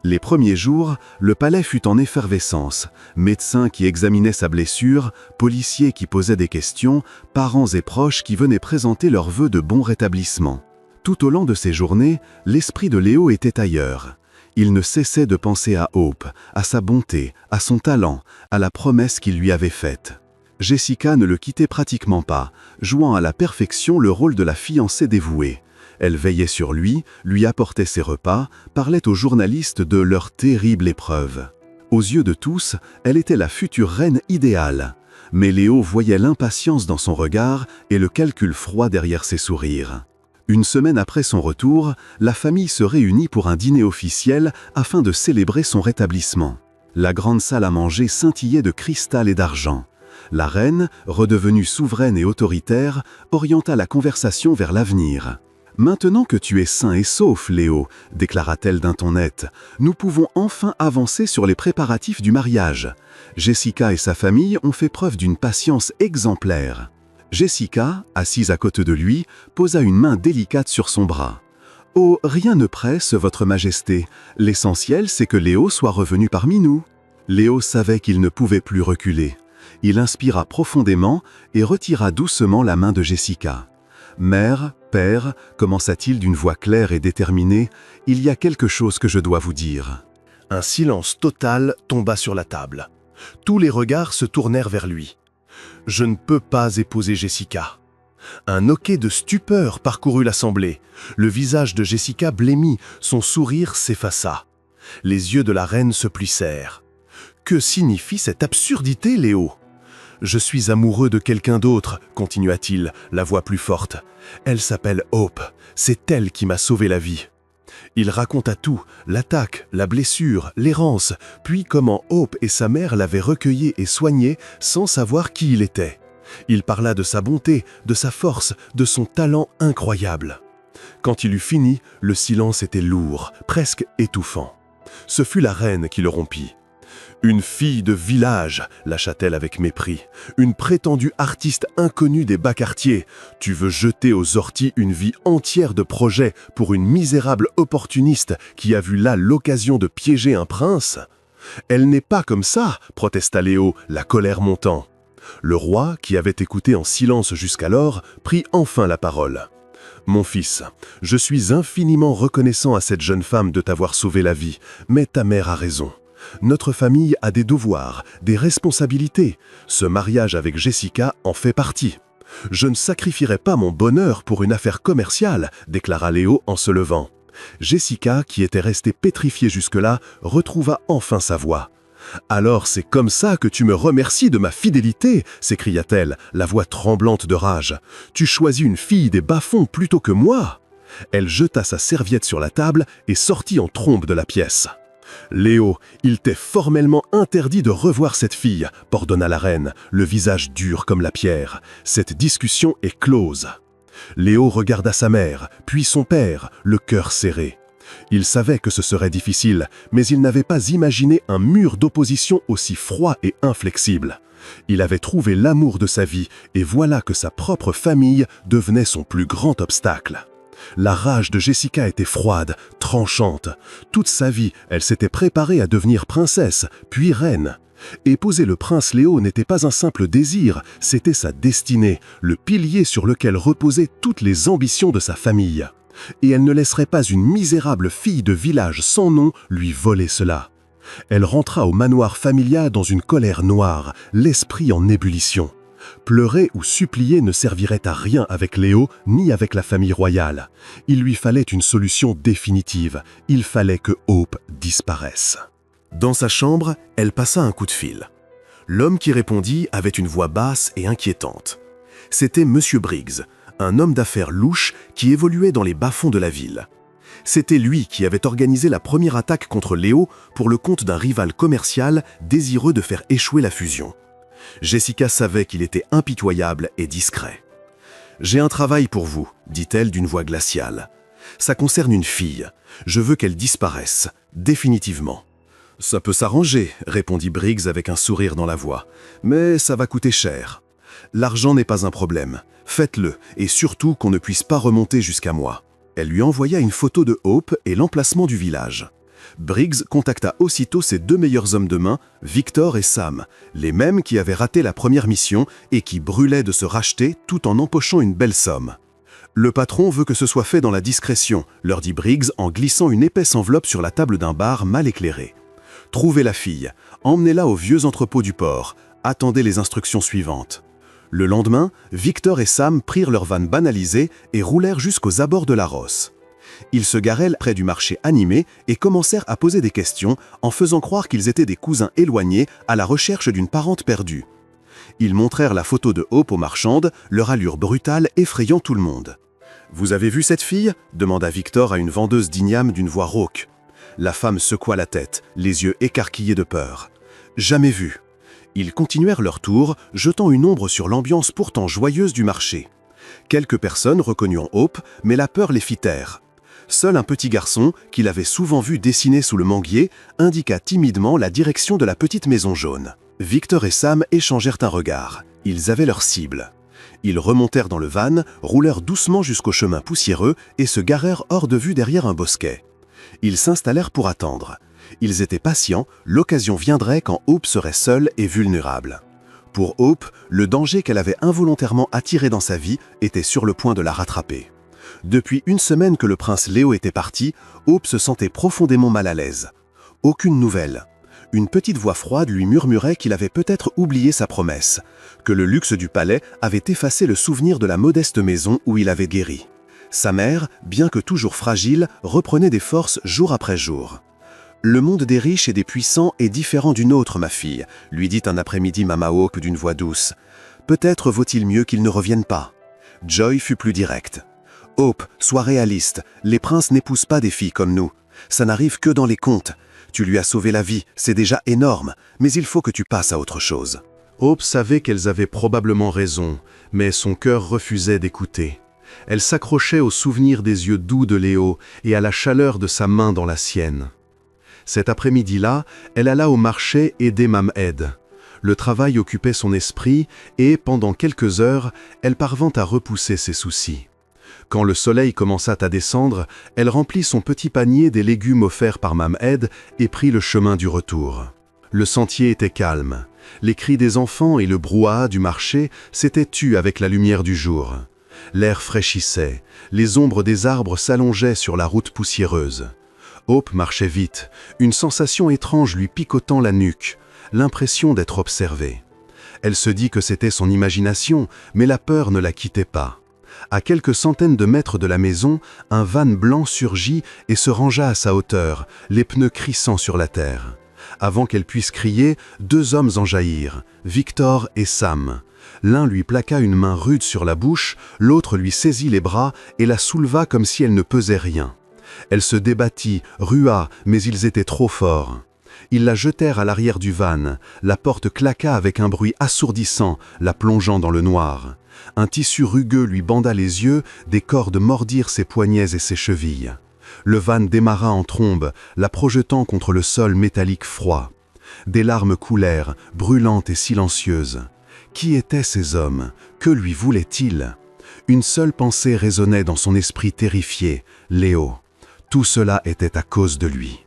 Les premiers jours, le palais fut en effervescence. Médecins qui examinaient sa blessure, policiers qui posaient des questions, parents et proches qui venaient présenter leurs vœux de bon rétablissement. Tout au long de ces journées, l'esprit de Léo était ailleurs. Il ne cessait de penser à Hope, à sa bonté, à son talent, à la promesse qu'il lui avait faite. Jessica ne le quittait pratiquement pas, jouant à la perfection le rôle de la fiancée dévouée. Elle veillait sur lui apportait ses repas, parlait aux journalistes de leur terrible épreuve. Aux yeux de tous, elle était la future reine idéale. Mais Léo voyait l'impatience dans son regard et le calcul froid derrière ses sourires. Une semaine après son retour, la famille se réunit pour un dîner officiel afin de célébrer son rétablissement. La grande salle à manger scintillait de cristal et d'argent. La reine, redevenue souveraine et autoritaire, orienta la conversation vers l'avenir. « Maintenant que tu es sain et sauf, Léo, déclara-t-elle d'un ton net, nous pouvons enfin avancer sur les préparatifs du mariage. Jessica et sa famille ont fait preuve d'une patience exemplaire. » Jessica, assise à côté de lui, posa une main délicate sur son bras. « Oh, rien ne presse, votre majesté. L'essentiel, c'est que Léo soit revenu parmi nous. » Léo savait qu'il ne pouvait plus reculer. Il inspira profondément et retira doucement la main de Jessica. « Mère, père, commença-t-il d'une voix claire et déterminée, il y a quelque chose que je dois vous dire. » Un silence total tomba sur la table. Tous les regards se tournèrent vers lui. « Je ne peux pas épouser Jessica. » Un hoquet de stupeur parcourut l'assemblée. Le visage de Jessica blêmit, son sourire s'effaça. Les yeux de la reine se plissèrent. « Que signifie cette absurdité, Léo ? » « Je suis amoureux de quelqu'un d'autre, continua-t-il, la voix plus forte. Elle s'appelle Hope, c'est elle qui m'a sauvé la vie. » Il raconta tout, l'attaque, la blessure, l'errance, puis comment Hope et sa mère l'avaient recueilli et soigné sans savoir qui il était. Il parla de sa bonté, de sa force, de son talent incroyable. Quand il eut fini, le silence était lourd, presque étouffant. Ce fut la reine qui le rompit. « Une fille de village », lâcha-t-elle avec mépris. « Une prétendue artiste inconnue des bas quartiers. Tu veux jeter aux orties une vie entière de projets pour une misérable opportuniste qui a vu là l'occasion de piéger un prince ?»« Elle n'est pas comme ça », protesta Léo, la colère montant. Le roi, qui avait écouté en silence jusqu'alors, prit enfin la parole. « Mon fils, je suis infiniment reconnaissant à cette jeune femme de t'avoir sauvé la vie, mais ta mère a raison. Notre famille a des devoirs, des responsabilités. Ce mariage avec Jessica en fait partie. Je ne sacrifierai pas mon bonheur pour une affaire commerciale, déclara Léo en se levant. Jessica, qui était restée pétrifiée jusque-là, retrouva enfin sa voix. « Alors c'est comme ça que tu me remercies de ma fidélité » s'écria-t-elle, la voix tremblante de rage. « Tu choisis une fille des bas-fonds plutôt que moi ?» Elle jeta sa serviette sur la table et sortit en trombe de la pièce. « Léo, il t'est formellement interdit de revoir cette fille, » ordonna la reine, le visage dur comme la pierre. « Cette discussion est close. » Léo regarda sa mère, puis son père, le cœur serré. Il savait que ce serait difficile, mais il n'avait pas imaginé un mur d'opposition aussi froid et inflexible. Il avait trouvé l'amour de sa vie, et voilà que sa propre famille devenait son plus grand obstacle. La rage de Jessica était froide, tranchante. Toute sa vie, elle s'était préparée à devenir princesse, puis reine. Épouser le prince Léo n'était pas un simple désir, c'était sa destinée, le pilier sur lequel reposaient toutes les ambitions de sa famille. Et elle ne laisserait pas une misérable fille de village sans nom lui voler cela. Elle rentra au manoir familial dans une colère noire, l'esprit en ébullition. Pleurer ou supplier ne servirait à rien avec Léo ni avec la famille royale. Il lui fallait une solution définitive. Il fallait que Hope disparaisse. Dans sa chambre, elle passa un coup de fil. L'homme qui répondit avait une voix basse et inquiétante. C'était Monsieur Briggs, un homme d'affaires louche qui évoluait dans les bas-fonds de la ville. C'était lui qui avait organisé la première attaque contre Léo pour le compte d'un rival commercial désireux de faire échouer la fusion. Jessica savait qu'il était impitoyable et discret. « J'ai un travail pour vous, dit-elle d'une voix glaciale. Ça concerne une fille. Je veux qu'elle disparaisse, définitivement. » « Ça peut s'arranger, répondit Briggs avec un sourire dans la voix. Mais ça va coûter cher. L'argent n'est pas un problème. Faites-le, et surtout qu'on ne puisse pas remonter jusqu'à moi. » Elle lui envoya une photo de Hope et l'emplacement du village. Briggs contacta aussitôt ses deux meilleurs hommes de main, Victor et Sam, les mêmes qui avaient raté la première mission et qui brûlaient de se racheter tout en empochant une belle somme. « Le patron veut que ce soit fait dans la discrétion, leur dit Briggs en glissant une épaisse enveloppe sur la table d'un bar mal éclairé. Trouvez la fille, emmenez-la aux vieux entrepôts du port, attendez les instructions suivantes. » Le lendemain, Victor et Sam prirent leur van banalisée et roulèrent jusqu'aux abords de la Rosse. Ils se garèrent près du marché animé et commencèrent à poser des questions en faisant croire qu'ils étaient des cousins éloignés à la recherche d'une parente perdue. Ils montrèrent la photo de Hope aux marchandes, leur allure brutale effrayant tout le monde. « Vous avez vu cette fille » demanda Victor à une vendeuse d'igname d'une voix rauque. La femme secoua la tête, les yeux écarquillés de peur. « Jamais vu. » Ils continuèrent leur tour, jetant une ombre sur l'ambiance pourtant joyeuse du marché. Quelques personnes reconnurent Hope, mais la peur les fit taire. Seul un petit garçon, qu'il avait souvent vu dessiner sous le manguier, indiqua timidement la direction de la petite maison jaune. Victor et Sam échangèrent un regard. Ils avaient leur cible. Ils remontèrent dans le van, roulèrent doucement jusqu'au chemin poussiéreux et se garèrent hors de vue derrière un bosquet. Ils s'installèrent pour attendre. Ils étaient patients, l'occasion viendrait quand Hope serait seule et vulnérable. Pour Hope, le danger qu'elle avait involontairement attiré dans sa vie était sur le point de la rattraper. Depuis une semaine que le prince Léo était parti, Hope se sentait profondément mal à l'aise. Aucune nouvelle. Une petite voix froide lui murmurait qu'il avait peut-être oublié sa promesse, que le luxe du palais avait effacé le souvenir de la modeste maison où il avait guéri. Sa mère, bien que toujours fragile, reprenait des forces jour après jour. « Le monde des riches et des puissants est différent du nôtre, ma fille, » lui dit un après-midi Mama Hope d'une voix douce. « Peut-être vaut-il mieux qu'il ne revienne pas. » Joy fut plus directe. « Hope, sois réaliste, les princes n'épousent pas des filles comme nous. Ça n'arrive que dans les contes. Tu lui as sauvé la vie, c'est déjà énorme, mais il faut que tu passes à autre chose. » Hope savait qu'elles avaient probablement raison, mais son cœur refusait d'écouter. Elle s'accrochait au souvenir des yeux doux de Léo et à la chaleur de sa main dans la sienne. Cet après-midi-là, elle alla au marché aider Mam Ed. Le travail occupait son esprit et, pendant quelques heures, elle parvint à repousser ses soucis. Quand le soleil commença à descendre, elle remplit son petit panier des légumes offerts par Mam Ed et prit le chemin du retour. Le sentier était calme. Les cris des enfants et le brouhaha du marché s'étaient tus avec la lumière du jour. L'air fraîchissait, les ombres des arbres s'allongeaient sur la route poussiéreuse. Hope marchait vite, une sensation étrange lui picotant la nuque, l'impression d'être observée. Elle se dit que c'était son imagination, mais la peur ne la quittait pas. À quelques centaines de mètres de la maison, un van blanc surgit et se rangea à sa hauteur, les pneus crissant sur la terre. Avant qu'elle puisse crier, deux hommes en jaillirent, Victor et Sam. L'un lui plaqua une main rude sur la bouche, l'autre lui saisit les bras et la souleva comme si elle ne pesait rien. Elle se débattit, rua, mais ils étaient trop forts. Ils la jetèrent à l'arrière du van. La porte claqua avec un bruit assourdissant, la plongeant dans le noir. Un tissu rugueux lui banda les yeux, des cordes mordirent ses poignets et ses chevilles. Le van démarra en trombe, la projetant contre le sol métallique froid. Des larmes coulèrent, brûlantes et silencieuses. Qui étaient ces hommes? Que lui voulaient-ils? Une seule pensée résonnait dans son esprit terrifié, Léo. Tout cela était à cause de lui.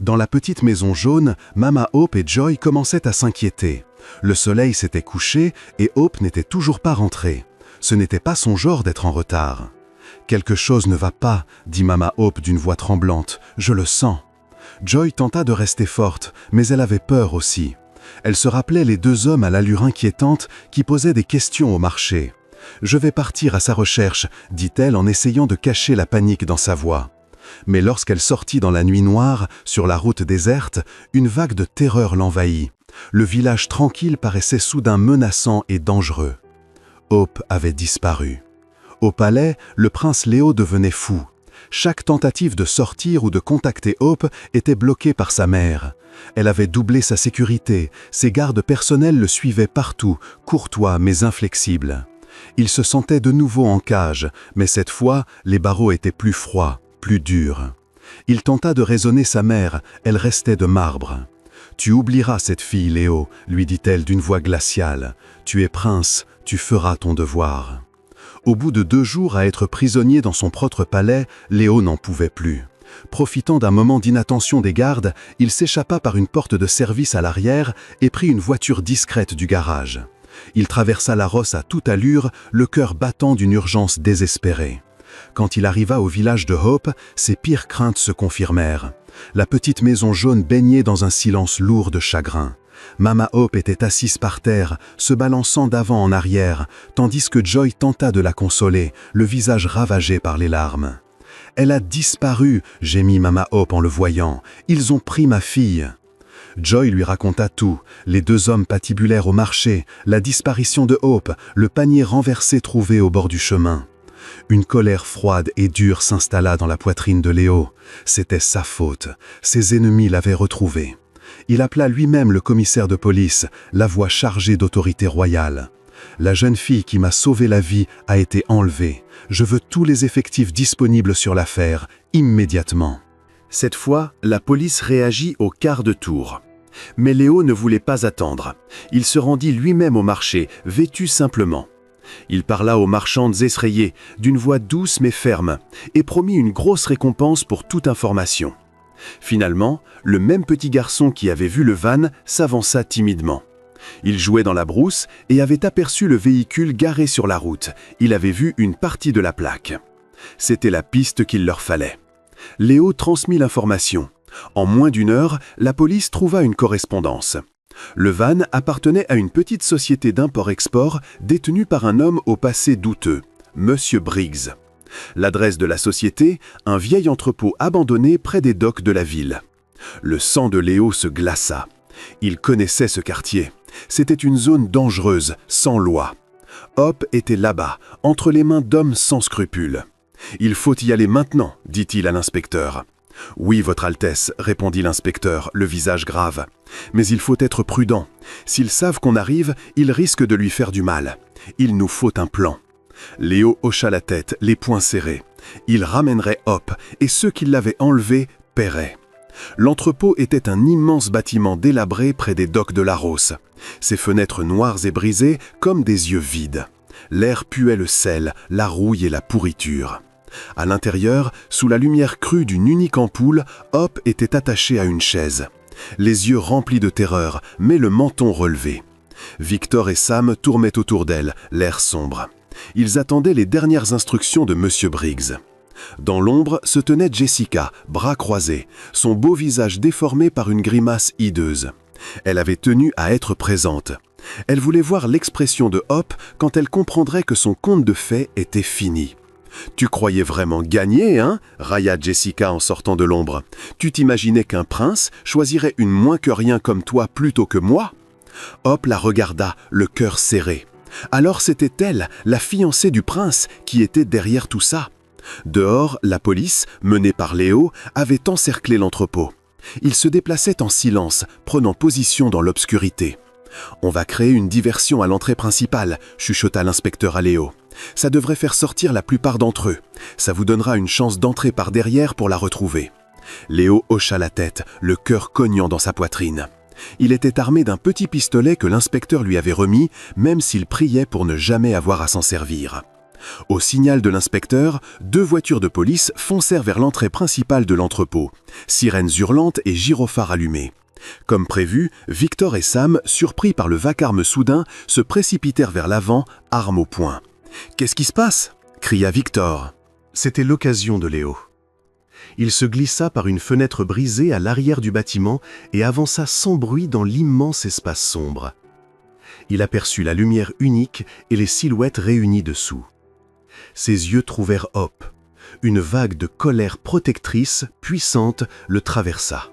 Dans la petite maison jaune, Mama Hope et Joy commençaient à s'inquiéter. Le soleil s'était couché et Hope n'était toujours pas rentrée. Ce n'était pas son genre d'être en retard. « Quelque chose ne va pas », dit Mama Hope d'une voix tremblante. « Je le sens. » Joy tenta de rester forte, mais elle avait peur aussi. Elle se rappelait les deux hommes à l'allure inquiétante qui posaient des questions au marché. « Je vais partir à sa recherche », dit-elle en essayant de cacher la panique dans sa voix. Mais lorsqu'elle sortit dans la nuit noire, sur la route déserte, une vague de terreur l'envahit. Le village tranquille paraissait soudain menaçant et dangereux. Hope avait disparu. Au palais, le prince Léo devenait fou. Chaque tentative de sortir ou de contacter Hope était bloquée par sa mère. Elle avait doublé sa sécurité, ses gardes personnels le suivaient partout, courtois mais inflexibles. Il se sentait de nouveau en cage, mais cette fois, les barreaux étaient plus froids, plus durs. Il tenta de raisonner sa mère, elle restait de marbre. « Tu oublieras cette fille, Léo, lui dit-elle d'une voix glaciale. Tu es prince, tu feras ton devoir. » Au bout de 2 jours à être prisonnier dans son propre palais, Léo n'en pouvait plus. Profitant d'un moment d'inattention des gardes, il s'échappa par une porte de service à l'arrière et prit une voiture discrète du garage. Il traversa la Rosse à toute allure, le cœur battant d'une urgence désespérée. Quand il arriva au village de Hope, ses pires craintes se confirmèrent. La petite maison jaune baignait dans un silence lourd de chagrin. Mama Hope était assise par terre, se balançant d'avant en arrière, tandis que Joy tenta de la consoler, le visage ravagé par les larmes. « Elle a disparu » gémit Mama Hope en le voyant. « Ils ont pris ma fille !» Joy lui raconta tout, les 2 hommes patibulaires au marché, la disparition de Hope, le panier renversé trouvé au bord du chemin. Une colère froide et dure s'installa dans la poitrine de Léo. C'était sa faute. Ses ennemis l'avaient retrouvé. Il appela lui-même le commissaire de police, la voix chargée d'autorité royale. « La jeune fille qui m'a sauvé la vie a été enlevée. Je veux tous les effectifs disponibles sur l'affaire, immédiatement. » Cette fois, la police réagit au quart de tour. Mais Léo ne voulait pas attendre. Il se rendit lui-même au marché, vêtu simplement. Il parla aux marchandes effrayées, d'une voix douce mais ferme, et promit une grosse récompense pour toute information. Finalement, le même petit garçon qui avait vu le van s'avança timidement. Il jouait dans la brousse et avait aperçu le véhicule garé sur la route. Il avait vu une partie de la plaque. C'était la piste qu'il leur fallait. Léo transmit l'information. En moins d'1 heure, la police trouva une correspondance. Le van appartenait à une petite société d'import-export détenue par un homme au passé douteux, Monsieur Briggs. L'adresse de la société, un vieil entrepôt abandonné près des docks de la ville. Le sang de Léo se glaça. Il connaissait ce quartier. C'était une zone dangereuse, sans loi. Hope était là-bas, entre les mains d'hommes sans scrupules. « Il faut y aller maintenant », dit-il à l'inspecteur. « Oui, Votre Altesse », répondit l'inspecteur, le visage grave. « Mais il faut être prudent. S'ils savent qu'on arrive, ils risquent de lui faire du mal. Il nous faut un plan. » Léo hocha la tête, les poings serrés. Il ramènerait Hope, et ceux qui l'avaient enlevé paieraient. L'entrepôt était un immense bâtiment délabré près des docks de la Rosse. Ses fenêtres noires et brisées comme des yeux vides. L'air puait le sel, la rouille et la pourriture. À l'intérieur, sous la lumière crue d'une unique ampoule, Hope était attaché à une chaise. Les yeux remplis de terreur, mais le menton relevé. Victor et Sam tournaient autour d'elle, l'air sombre. Ils attendaient les dernières instructions de Monsieur Briggs. Dans l'ombre se tenait Jessica, bras croisés, son beau visage déformé par une grimace hideuse. Elle avait tenu à être présente. Elle voulait voir l'expression de Hope quand elle comprendrait que son conte de fées était fini. « Tu croyais vraiment gagner, hein ?» railla Jessica en sortant de l'ombre. « Tu t'imaginais qu'un prince choisirait une moins que rien comme toi plutôt que moi ?» Hope la regarda, le cœur serré. Alors c'était elle, la fiancée du prince, qui était derrière tout ça. Dehors, la police, menée par Léo, avait encerclé l'entrepôt. Ils se déplaçaient en silence, prenant position dans l'obscurité. « On va créer une diversion à l'entrée principale », chuchota l'inspecteur à Léo. « Ça devrait faire sortir la plupart d'entre eux. Ça vous donnera une chance d'entrer par derrière pour la retrouver. » Léo hocha la tête, le cœur cognant dans sa poitrine. Il était armé d'un petit pistolet que l'inspecteur lui avait remis, même s'il priait pour ne jamais avoir à s'en servir. Au signal de l'inspecteur, 2 voitures de police foncèrent vers l'entrée principale de l'entrepôt, sirènes hurlantes et gyrophares allumés. Comme prévu, Victor et Sam, surpris par le vacarme soudain, se précipitèrent vers l'avant, armes au poing. « Qu'est-ce qui se passe » cria Victor. C'était l'occasion de Léo. Il se glissa par une fenêtre brisée à l'arrière du bâtiment et avança sans bruit dans l'immense espace sombre. Il aperçut la lumière unique et les silhouettes réunies dessous. Ses yeux trouvèrent Hope. Une vague de colère protectrice, puissante, le traversa.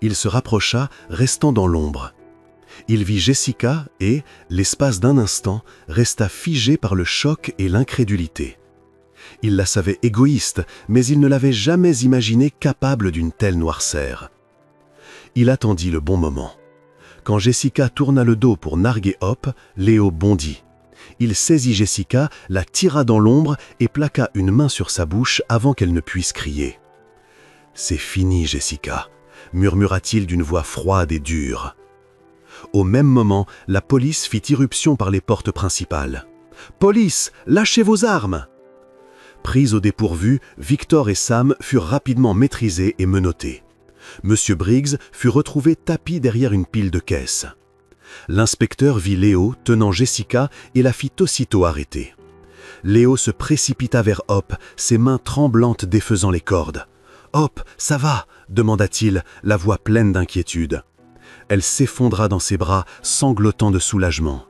Il se rapprocha, restant dans l'ombre. Il vit Jessica et, l'espace d'un instant, resta figé par le choc et l'incrédulité. Il la savait égoïste, mais il ne l'avait jamais imaginée capable d'une telle noirceur. Il attendit le bon moment. Quand Jessica tourna le dos pour narguer Hope, Léo bondit. Il saisit Jessica, la tira dans l'ombre et plaqua une main sur sa bouche avant qu'elle ne puisse crier. « C'est fini, Jessica », murmura-t-il d'une voix froide et dure. Au même moment, la police fit irruption par les portes principales. « Police, lâchez vos armes !» Pris au dépourvu, Victor et Sam furent rapidement maîtrisés et menottés. Monsieur Briggs fut retrouvé tapi derrière une pile de caisses. L'inspecteur vit Léo tenant Jessica et la fit aussitôt arrêter. Léo se précipita vers Hope, ses mains tremblantes défaisant les cordes. « Hope, ça va ?» demanda-t-il, la voix pleine d'inquiétude. Elle s'effondra dans ses bras, sanglotant de soulagement.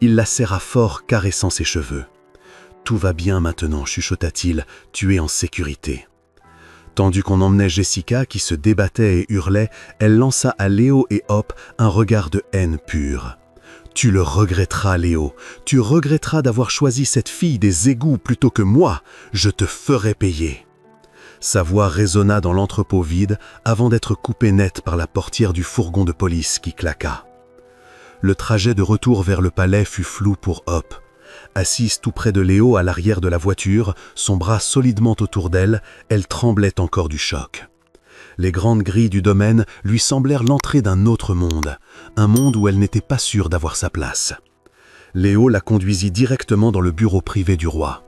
Il la serra fort, caressant ses cheveux. « Tout va bien maintenant, chuchota-t-il, tu es en sécurité. » Tandis qu'on emmenait Jessica, qui se débattait et hurlait, elle lança à Léo et Hope un regard de haine pure. « Tu le regretteras, Léo. Tu regretteras d'avoir choisi cette fille des égouts plutôt que moi. Je te ferai payer. » Sa voix résonna dans l'entrepôt vide avant d'être coupée net par la portière du fourgon de police qui claqua. Le trajet de retour vers le palais fut flou pour Hope. Assise tout près de Léo à l'arrière de la voiture, son bras solidement autour d'elle, elle tremblait encore du choc. Les grandes grilles du domaine lui semblèrent l'entrée d'un autre monde, un monde où elle n'était pas sûre d'avoir sa place. Léo la conduisit directement dans le bureau privé du roi.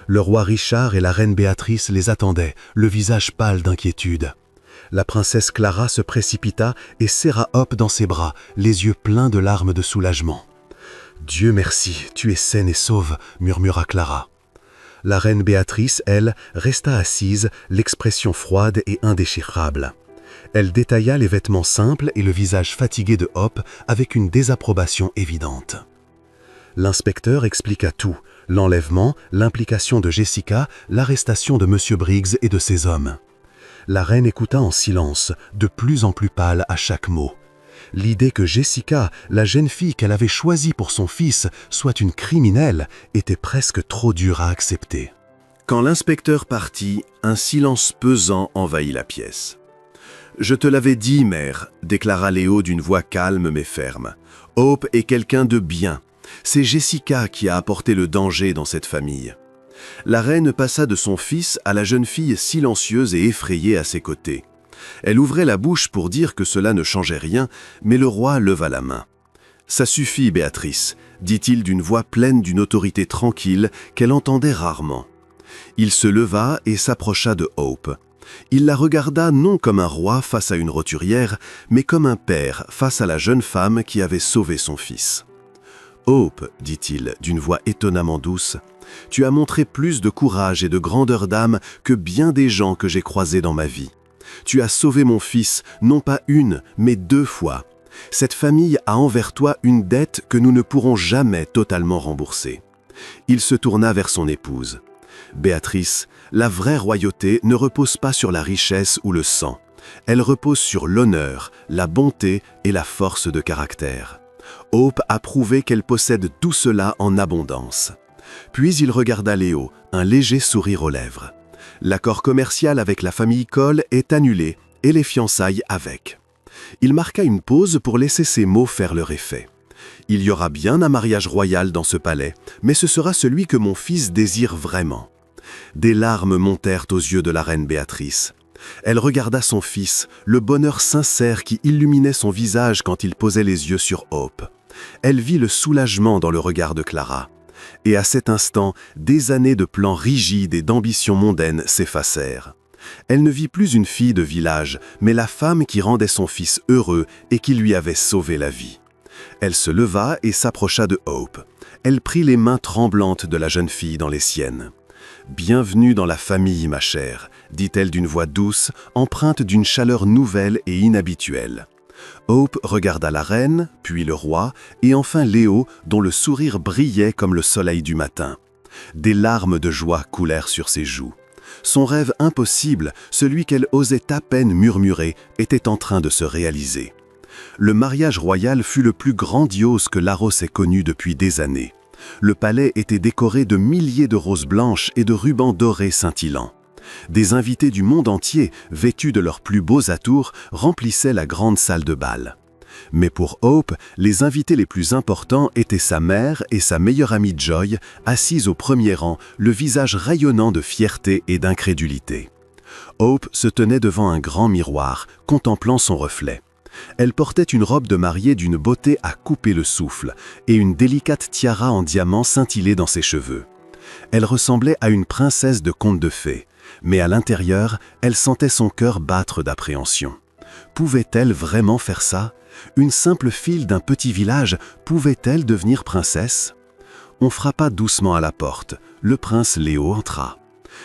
Le roi Richard et la reine Béatrice les attendaient, le visage pâle d'inquiétude. La princesse Clara se précipita et serra Hope dans ses bras, les yeux pleins de larmes de soulagement. « Dieu merci, tu es saine et sauve » murmura Clara. La reine Béatrice, elle, resta assise, l'expression froide et indéchirable. Elle détailla les vêtements simples et le visage fatigué de Hope avec une désapprobation évidente. L'inspecteur expliqua tout, l'enlèvement, l'implication de Jessica, l'arrestation de Monsieur Briggs et de ses hommes. La reine écouta en silence, de plus en plus pâle à chaque mot. L'idée que Jessica, la jeune fille qu'elle avait choisie pour son fils, soit une criminelle, était presque trop dure à accepter. Quand l'inspecteur partit, un silence pesant envahit la pièce. « Je te l'avais dit, mère », déclara Léo d'une voix calme mais ferme. « Hope est quelqu'un de bien. C'est Jessica qui a apporté le danger dans cette famille. » La reine passa de son fils à la jeune fille silencieuse et effrayée à ses côtés. Elle ouvrait la bouche pour dire que cela ne changeait rien, mais le roi leva la main. « Ça suffit, Béatrice », dit-il d'une voix pleine d'une autorité tranquille qu'elle entendait rarement. Il se leva et s'approcha de Hope. Il la regarda non comme un roi face à une roturière, mais comme un père face à la jeune femme qui avait sauvé son fils. « Hope, dit-il d'une voix étonnamment douce, tu as montré plus de courage et de grandeur d'âme que bien des gens que j'ai croisés dans ma vie. Tu as sauvé mon fils, non pas une, mais 2 fois. Cette famille a envers toi une dette que nous ne pourrons jamais totalement rembourser. » Il se tourna vers son épouse. « Béatrice, la vraie royauté ne repose pas sur la richesse ou le sang. Elle repose sur l'honneur, la bonté et la force de caractère. Hope a prouvé qu'elle possède tout cela en abondance. » Puis il regarda Léo, un léger sourire aux lèvres. L'accord commercial avec la famille Cole est annulé et les fiançailles avec. Il marqua une pause pour laisser ses mots faire leur effet. Il y aura bien un mariage royal dans ce palais, mais ce sera celui que mon fils désire vraiment. Des larmes montèrent aux yeux de la reine Béatrice. Elle regarda son fils, le bonheur sincère qui illuminait son visage quand il posait les yeux sur Hope. Elle vit le soulagement dans le regard de Clara. Et à cet instant, des années de plans rigides et d'ambitions mondaines s'effacèrent. Elle ne vit plus une fille de village, mais la femme qui rendait son fils heureux et qui lui avait sauvé la vie. Elle se leva et s'approcha de Hope. Elle prit les mains tremblantes de la jeune fille dans les siennes. « Bienvenue dans la famille, ma chère », dit-elle d'une voix douce, empreinte d'une chaleur nouvelle et inhabituelle. Hope regarda la reine, puis le roi, et enfin Léo, dont le sourire brillait comme le soleil du matin. Des larmes de joie coulèrent sur ses joues. Son rêve impossible, celui qu'elle osait à peine murmurer, était en train de se réaliser. Le mariage royal fut le plus grandiose que Larros ait connu depuis des années. Le palais était décoré de milliers de roses blanches et de rubans dorés scintillants. Des invités du monde entier, vêtus de leurs plus beaux atours, remplissaient la grande salle de bal. Mais pour Hope, les invités les plus importants étaient sa mère et sa meilleure amie Joy, assises au premier rang, le visage rayonnant de fierté et d'incrédulité. Hope se tenait devant un grand miroir, contemplant son reflet. Elle portait une robe de mariée d'une beauté à couper le souffle et une délicate tiara en diamant scintillait dans ses cheveux. Elle ressemblait à une princesse de conte de fées, mais à l'intérieur, elle sentait son cœur battre d'appréhension. Pouvait-elle vraiment faire ça? Une simple fille d'un petit village, pouvait-elle devenir princesse? On frappa doucement à la porte. Le prince Léo entra.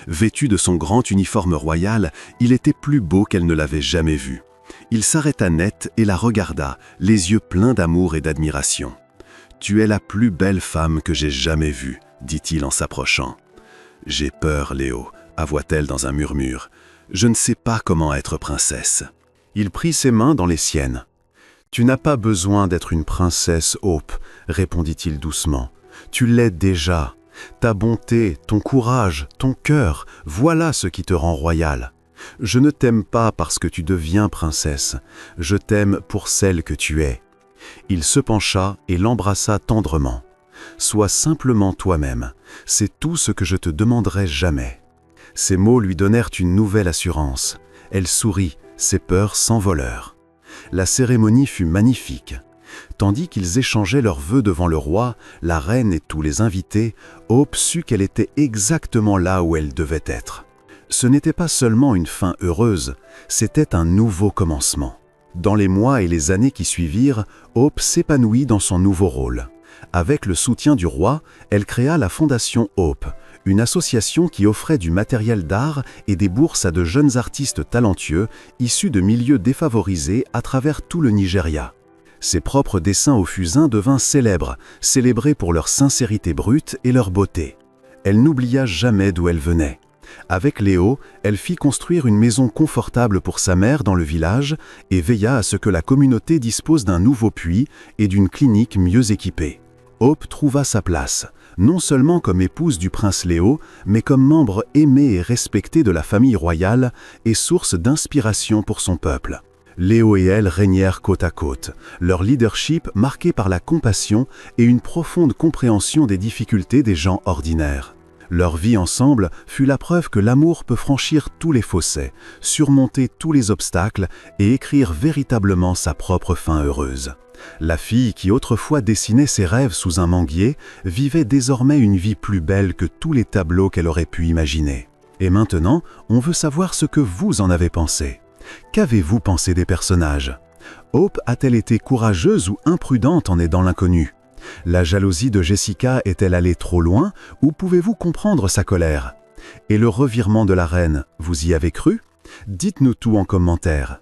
Vêtu de son grand uniforme royal, il était plus beau qu'elle ne l'avait jamais vu. Il s'arrêta net et la regarda, les yeux pleins d'amour et d'admiration. « Tu es la plus belle femme que j'ai jamais vue », dit-il en s'approchant. « J'ai peur, Léo », avoua-t-elle dans un murmure. « Je ne sais pas comment être princesse. » Il prit ses mains dans les siennes. « Tu n'as pas besoin d'être une princesse, Hope, » répondit-il doucement. « Tu l'es déjà. Ta bonté, ton courage, ton cœur, voilà ce qui te rend royale. Je ne t'aime pas parce que tu deviens princesse, je t'aime pour celle que tu es. » Il se pencha et l'embrassa tendrement. « Sois simplement toi-même, c'est tout ce que je te demanderai jamais. » Ces mots lui donnèrent une nouvelle assurance. Elle sourit, ses peurs s'envolèrent. La cérémonie fut magnifique. Tandis qu'ils échangeaient leurs vœux devant le roi, la reine et tous les invités, Hope sut qu'elle était exactement là où elle devait être. Ce n'était pas seulement une fin heureuse, c'était un nouveau commencement. Dans les mois et les années qui suivirent, Hope s'épanouit dans son nouveau rôle. Avec le soutien du roi, elle créa la Fondation Hope, une association qui offrait du matériel d'art et des bourses à de jeunes artistes talentueux issus de milieux défavorisés à travers tout le Nigeria. Ses propres dessins au fusain devinrent célèbres, célébrés pour leur sincérité brute et leur beauté. Elle n'oublia jamais d'où elle venait. Avec Léo, elle fit construire une maison confortable pour sa mère dans le village et veilla à ce que la communauté dispose d'un nouveau puits et d'une clinique mieux équipée. Hope trouva sa place, non seulement comme épouse du prince Léo, mais comme membre aimé et respecté de la famille royale et source d'inspiration pour son peuple. Léo et elle régnèrent côte à côte, leur leadership marqué par la compassion et une profonde compréhension des difficultés des gens ordinaires. Leur vie ensemble fut la preuve que l'amour peut franchir tous les fossés, surmonter tous les obstacles et écrire véritablement sa propre fin heureuse. La fille qui autrefois dessinait ses rêves sous un manguier vivait désormais une vie plus belle que tous les tableaux qu'elle aurait pu imaginer. Et maintenant, on veut savoir ce que vous en avez pensé. Qu'avez-vous pensé des personnages? Hope a-t-elle été courageuse ou imprudente en aidant l'inconnu? La jalousie de Jessica est-elle allée trop loin ou pouvez-vous comprendre sa colère? Et le revirement de la reine, vous y avez cru? Dites-nous tout en commentaire.